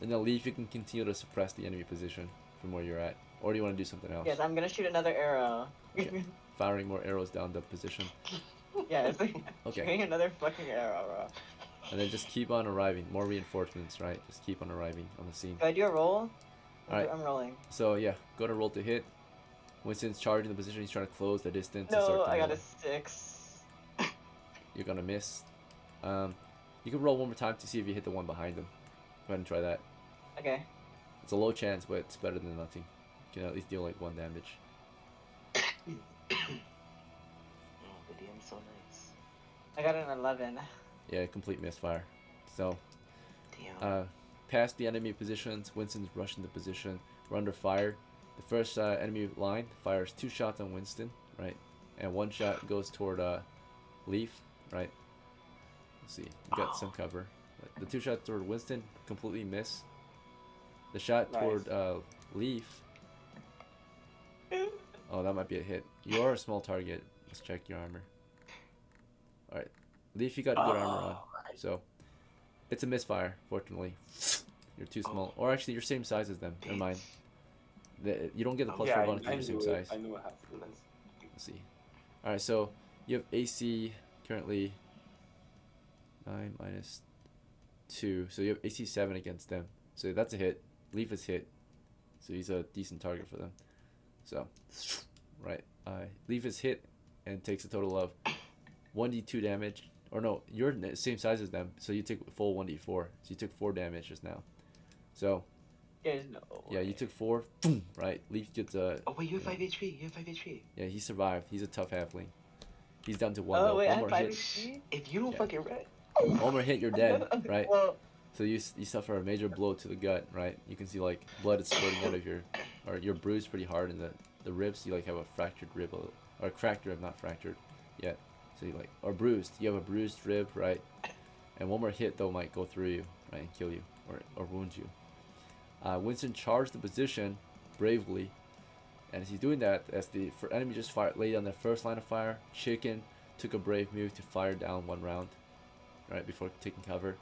And then Leaf, you can continue to suppress the enemy position from where you're at, or do you want to do something else? Yes, I'm gonna shoot another arrow. Okay. Firing more arrows down the position. Yeah, it's like Okay. shooting another fucking arrow, bro. And then just keep on arriving. More reinforcements, right? Just keep on arriving on the scene. Do I do a roll? Alright. I'm rolling. So yeah, go to roll to hit. Winston's charging the position. He's trying to close the distance. and No, start I got a tunneling. 6. You're gonna miss. You can roll one more time to see if you hit the one behind him. Go ahead and try that. Okay. It's a low chance, but it's better than nothing. You can at least deal like 1 damage. Oh, the DM's so nice. I got an 11. Yeah, complete misfire. So, Damn. past the enemy positions, Winston's rushing the position. We're under fire. The first enemy line fires 2 shots on Winston, right? And 1 shot goes toward Leaf, right? Let's see. You got some cover. The 2 shots toward Winston completely miss. The shot toward Leaf. Oh, that might be a hit. You are a small target. Let's check your armor. Alright. Leaf, you got good armor on. So, it's a misfire, fortunately. You're too small. Or actually, you're same size as them. Never mind. You don't get the plus 4 bonus because you're same size. I knew I have to do this. Let's see. Alright, so you have AC currently 9 minus 2. So you have AC 7 against them. So that's a hit. Leaf is hit. So he's a decent target for them. So, right. Leaf is hit and takes a total of 1d2 damage. Or no, you're the same size as them. So you take full 1d4. So you took 4 damage just now. So, There's no yeah, you took 4. Right. Leaf gets a. Oh wait, you have 5 HP. You have 5 HP. Yeah, he survived. He's a tough halfling. He's down to 1 Oh though. wait, I One have more 5 hit. HP? If you don't Yeah. fucking red. One more hit, you're dead, right? Well, So you suffer a major blow to the gut, right? You can see like blood is spurting out of or you're bruised pretty hard in the ribs. You like have a fractured rib, or a cracked rib, not fractured yet. So you like, or bruised. You have a bruised rib, right? And one more hit though might go through you, right, and kill you or wound you. Winston charged the position bravely, and as he's doing that, as the enemy just laid down their first line of fire, Chicken took a brave move to fire down 1 round, right, before taking cover.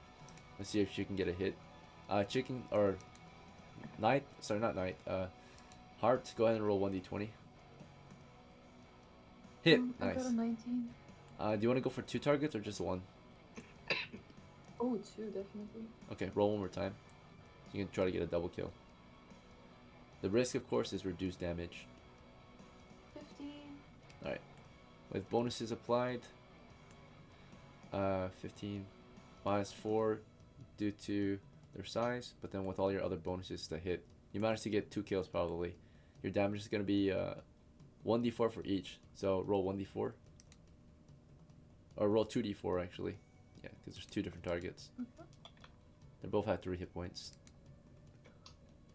Let's see if she can get a hit. Chicken, or Knight, sorry, not Knight, Heart, go ahead and roll 1d20. Hit, I nice. got a 19. Do you want to go for 2 targets or just 1? Oh, 2, definitely. Okay, roll 1 more time. So you can try to get a double kill. The risk, of course, is reduced damage. 15. Alright. With bonuses applied, 15 minus 4 due to their size, but then with all your other bonuses to hit, you managed to get 2 kills probably. Your damage is going to be 1d4 for each. So roll 1d4. Or roll 2d4 actually. Yeah, because there's 2 different targets. They both have 3 hit points.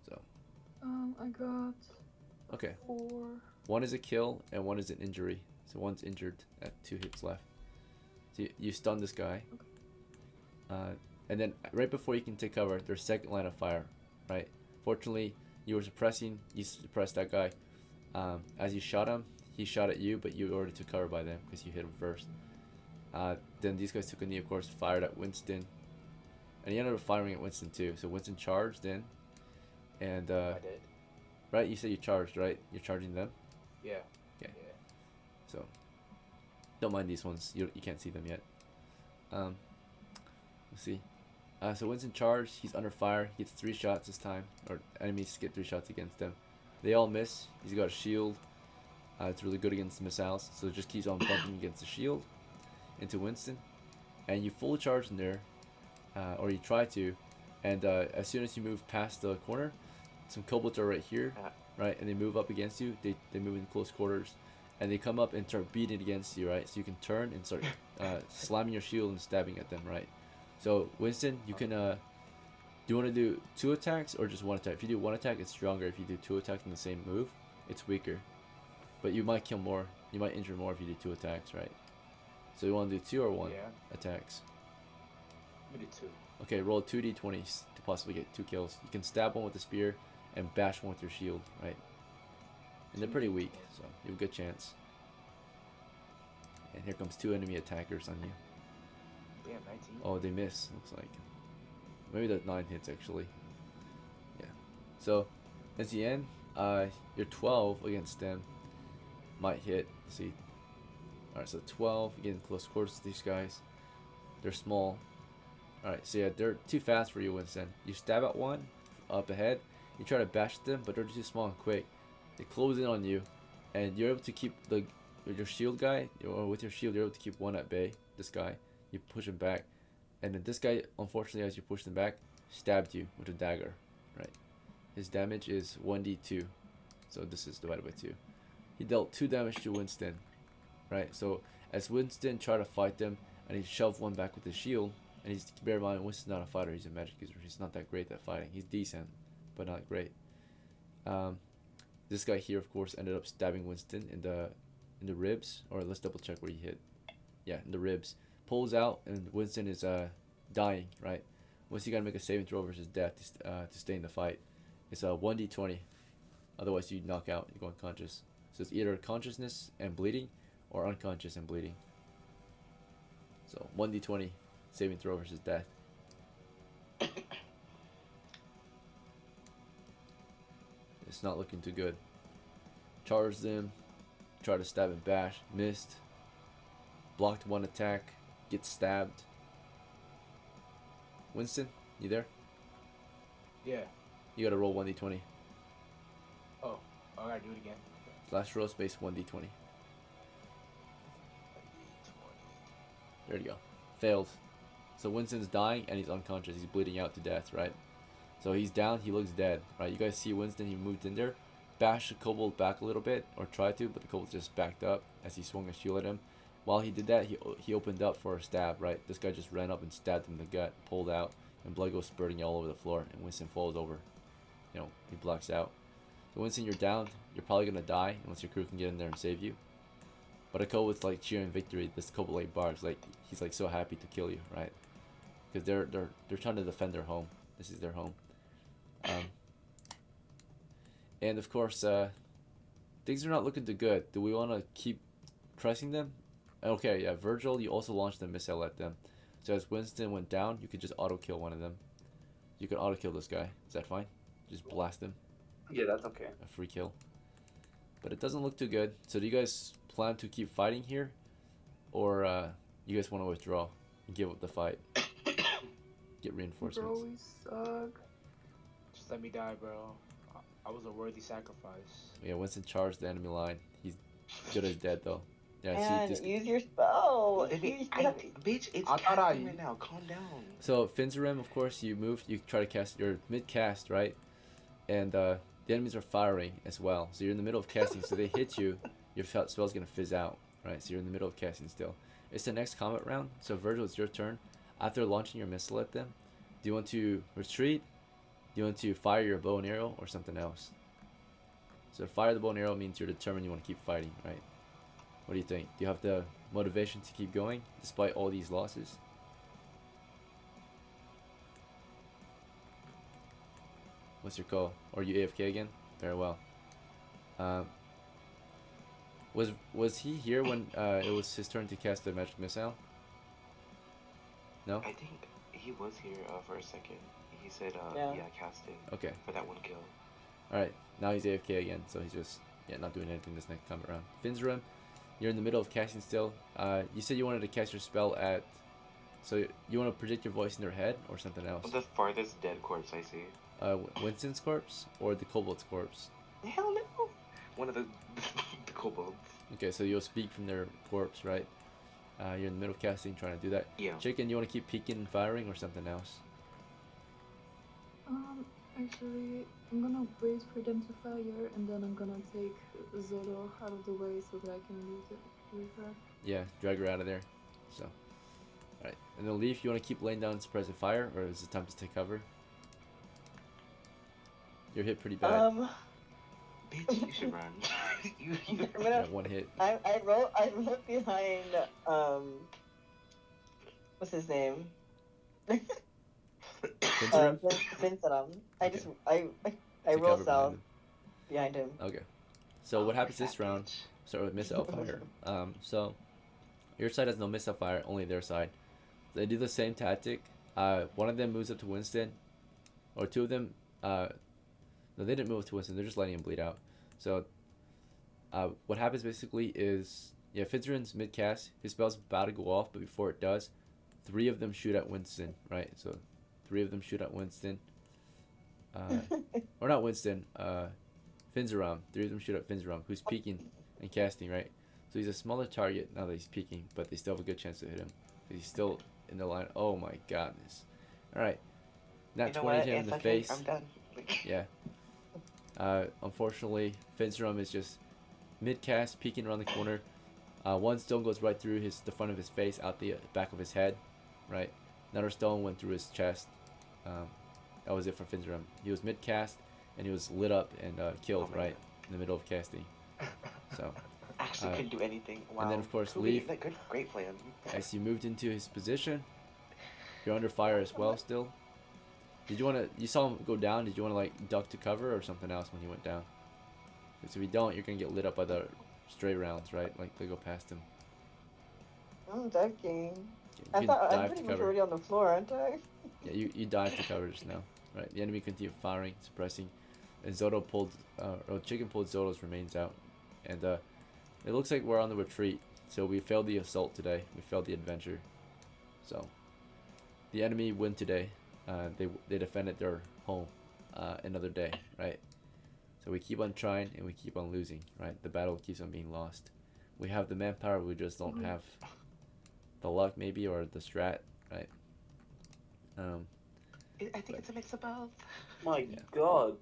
So. I got Okay. 4. 1 is a kill and 1 is an injury. So 1's injured at 2 hits left. So you stun this guy. And then right before you can take cover, there's second line of fire, right? Fortunately, you suppressed that guy. As you shot him, he shot at you, but you already took cover by them because you hit him first. Then these guys took a knee, of course, fired at Winston. And he ended up firing at Winston too. So Winston charged in. And, I did. right, you said you charged, right? You're charging them? Yeah. Okay. Yeah. So don't mind these ones. You can't see them yet. Let's see. So Winston charged. He's under fire. He gets 3 shots this time, or enemies get 3 shots against them. They all miss. He's got a shield. It's really good against missiles, so it just keeps on bumping against the shield into Winston. And you fully charge in there, or you try to, and as soon as you move past the corner, some kobolds are right here, right, and they move up against you. They move in close quarters, and they come up and start beating against you, right? So you can turn and start slamming your shield and stabbing at them, right? So Winston, you can do you want to do 2 attacks or just 1 attack? If you do 1 attack, it's stronger. If you do 2 attacks in the same move, it's weaker. But you might kill more. You might injure more if you do 2 attacks, right? So you want to do 2 or 1 attacks? Maybe 2. Okay, roll 2d20s to possibly get 2 kills. You can stab one with the spear and bash one with your shield, right? And they're pretty weak, so you have a good chance. And here comes 2 enemy attackers on you. Damn, 19. Oh, they miss, looks like. Maybe that 9 hits actually. Yeah. So, at the end, your 12 against them might hit. Let's see. Alright, so 12, getting close quarters to these guys. They're small. Alright, so yeah, they're too fast for you, Winston. You stab at one up ahead. You try to bash them, but they're too small and quick. They close in on you, and you're able to keep your shield guy, or with your shield, you're able to keep one at bay. This guy, you push him back, and then this guy, unfortunately, as you push him back, stabbed you with a dagger. Right, his damage is 1d2, so this is divided by 2. He dealt 2 damage to Winston. Right, so as Winston tried to fight them, and he shoved one back with his shield, and he's, bear in mind, Winston's not a fighter, he's a magic user. He's not that great at fighting. He's decent, but not great. This guy here, of course, ended up stabbing Winston in the ribs, or let's double check where he hit. Yeah, in the ribs. Pulls out, and Winston is dying. Right, Winston gotta make a saving throw versus death to stay in the fight. It's a 1d20. Otherwise, you knock out, you go unconscious. So it's either consciousness and bleeding, or unconscious and bleeding. So 1d20 saving throw versus death. It's not looking too good. Charged them, tried to stab and bash, missed. Blocked 1 attack, gets stabbed. Winston, you there? Yeah. You gotta roll 1d20. Oh, I gotta do it again. Last row space 1d20. There you go. Failed. So Winston's dying and he's unconscious. He's bleeding out to death, right? So he's down. He looks dead, right? You guys see Winston. He moved in there, bashed the kobold back a little bit, or tried to, but the kobold just backed up as he swung a shield at him. While he did that, he opened up for a stab, right? This guy just ran up and stabbed him in the gut, pulled out, and blood goes spurting all over the floor, and Winston falls over. You know, he blacks out. So Winston, you're down. You're probably gonna die unless your crew can get in there and save you. But a kobold's like cheering victory. This kobold like barks, like he's like so happy to kill you, right? Because they're trying to defend their home. This is their home. And of course, things are not looking too good. Do we want to keep pressing them? Okay, yeah. Virgil, you also launched a missile at them. So as Winston went down, you could just auto kill one of them. You could auto kill this guy. Is that fine? Just blast him. Yeah, that's okay. A free kill. But it doesn't look too good. So do you guys plan to keep fighting here, or you guys want to withdraw and give up the fight? Get reinforcements. Bro, we suck. Just let me die, bro. I was a worthy sacrifice. Yeah, Winston charged the enemy line. He's good as dead though. Yeah, And see, use your spell. Bitch, it's I thought casting right now. Calm down. So FINZARAM, of course, you moved. You try to cast. You're mid cast, right? And the enemies are firing as well. So you're in the middle of casting. So they hit you. Your spell's gonna fizz out, right? So you're in the middle of casting still. It's the next combat round. So Virgil, it's your turn. After launching your missile at them, do you want to retreat? Do you want to fire your bow and arrow or something else? So fire the bow and arrow means you're determined you want to keep fighting, right? What do you think? Do you have the motivation to keep going despite all these losses? What's your call? Or are you AFK again? Very well. Was he here when it was his turn to cast the magic missile? No? I think he was here for a second. He said, Yeah. yeah, cast it Okay. for that 1 kill. Alright, now he's AFK again, so he's just yeah, not doing anything this next time around. FINZARAM, you're in the middle of casting still. You said you wanted to cast your spell at. So you want to predict your voice in their head or something else? The farthest dead corpse I see. Winston's corpse or the kobold's corpse? Hell no! One of the the kobolds. Okay, so you'll speak from their corpse, right? You're in the middle of casting, trying to do that. Yeah. Chicken, you want to keep peeking and firing or something else? Actually, I'm gonna wait for them to fire, and then I'm gonna take Zodo out of the way so that I can loot her. Yeah, drag her out of there. So, alright. And then Leaf, you want to keep laying down suppressive fire, or is it time to take cover? You're hit pretty bad. Bitch, you should run. you Yeah, one hit. I wrote behind what's his name? FINZARAM? FINZARAM. Okay. I Take roll cover south behind him. Okay. So what happens this round? Start with missile fire. So your side has no missile fire, only their side. They do the same tactic. One of them moves up to Winston, or two of them. No, they didn't move to Winston. They're just letting him bleed out. So what happens basically is, yeah, FINZARAM's mid cast. His spell's about to go off, but before it does, 3 of them shoot at Winston. Right. So 3 of them shoot at Winston. Or not Winston. FINZARAM. 3 of them shoot at FINZARAM, who's peeking and casting. Right. So he's a smaller target now that he's peeking, but they still have a good chance to hit him. He's still in the line. Oh my godness. All right. Not 20 hit him in the face. I'm done. Yeah. Unfortunately, FINZARAM is just mid-cast, peeking around the corner. One stone goes right through the front of his face, out the back of his head, right? Another stone went through his chest. That was it for FINZARAM. He was mid-cast, and he was lit up and killed right in the middle of casting. So. Actually couldn't do anything. Wow. And then of course Kubi, Leaf. Great plan. As you moved into his position, you're under fire as well still. Did you want to? You saw him go down. Did you want to like duck to cover or something else when he went down? Because if you don't, you're gonna get lit up by the stray rounds, right? Like they go past him. I'm ducking. You I can thought I'm dive pretty to much cover. already on the floor, aren't I? Yeah, you dive to cover just now, right? The enemy continued firing, suppressing, and Zodo pulled, or Chicken pulled Zodo's remains out, and it looks like we're on the retreat. So we failed the assault today. We failed the adventure. So the enemy win today. They defended their home another day, right? So we keep on trying and we keep on losing, right? The battle keeps on being lost. We have the manpower, we just don't have the luck maybe, or the strat, right? I think it's a mix of both. My God,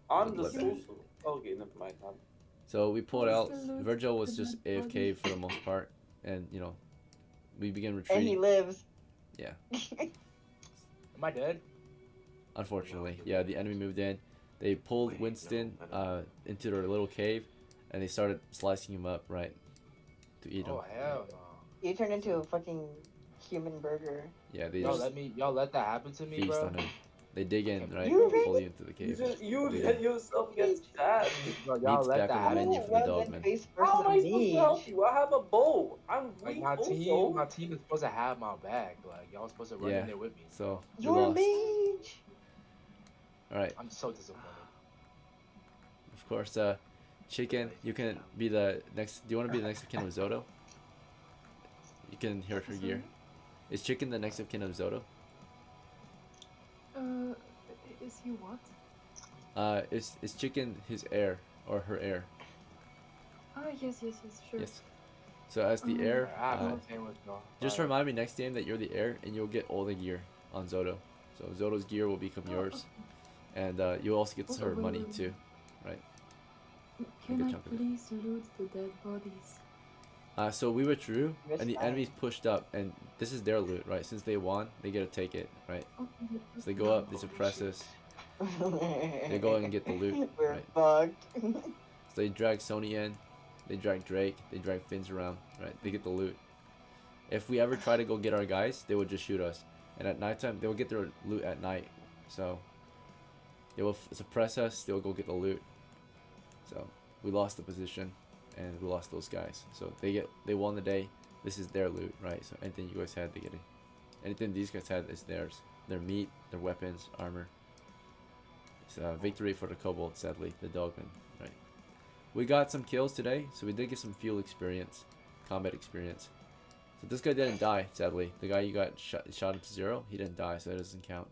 I'm the social. Okay, never mind. So we pulled out. Virgil was just AFK for the most part, and you know, we began retreating. And he lives. Yeah. Am I dead? Unfortunately, yeah. The enemy moved in. They pulled Winston into their little cave, and they started slicing him up, right, to eat him. Oh hell no! He turned into a fucking human burger. Yeah, they y'all let that happen to me, feast bro. on him. They dig in, right, You and pull you into the cave. You get yourself get stabbed. Bro, y'all Meat's let back that on the happen. menu for the dog, man. How am I supposed to help you? I have a bow. I'm Like weak my also. team is supposed to have my back. Like y'all supposed to run Yeah. in there with me. So we You're a lost. mage. All right. I'm so disappointed. Of course, Chicken, you can be the next. Do you want to be the next of kin of Zodo? You can inherit her gear. Is Chicken the next of kin of Zodo? Is he what? Is Chicken his heir or her heir? Yes, sure. Yes. So as the heir, I have no team with y'all. just remind me next game that you're the heir, and you'll get all the gear on Zodo. So Zodo's gear will become yours, and you'll also get her money too, right? Can good I chunk of it. please loot the dead bodies? So we withdrew, That's and the fine. enemies pushed up, and this is their loot, right? Since they won, they get to take it, right? Okay. So they go up, they suppress us, they go and get the loot, We're right? fucked. So they drag SONNY in, they drag Drake, they drag FINZARAM, right? They get the loot. If we ever try to go get our guys, they would just shoot us. And at nighttime, they will get their loot at night. So they will suppress us, they will go get the loot. So we lost the position, and we lost those guys. So they won the day. This is their loot, right? So anything you guys had, they get it. Anything these guys had is theirs. Their meat, their weapons, armor. It's a victory for the KOBOLD, sadly, the dogman, right? we got some kills today, so we did get some field experience, combat experience. So this guy didn't die, sadly. The guy you got shot him to 0, he didn't die, so that doesn't count.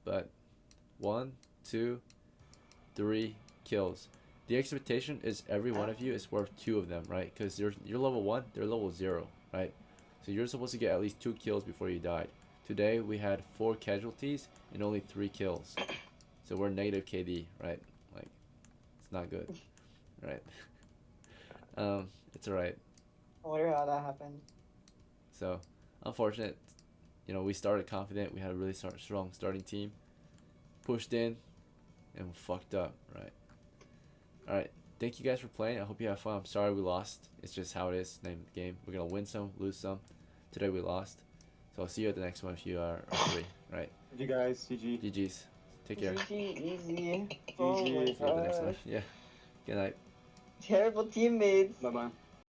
But 1, 2, 3 kills. The expectation is every one of you is worth 2 of them, right? Because you're level 1, they're level 0, right? So you're supposed to get at least 2 kills before you died. Today we had 4 casualties and only 3 kills. So we're negative KD, right? Like, it's not good, right? It's alright. I wonder how that happened. So, unfortunate. You know, we started confident. We had a really strong starting team. Pushed in, and we fucked up, right? Alright, thank you guys for playing. I hope you have fun. I'm sorry we lost. It's just how it is. Name of the game. We're going to win some, lose some. Today we lost. So I'll see you at the next one if you are free, right? You guys, GG. GG's. Take care. Easy. Oh my See you at the next one. gosh. Yeah. Good night. Terrible teammates. Bye bye.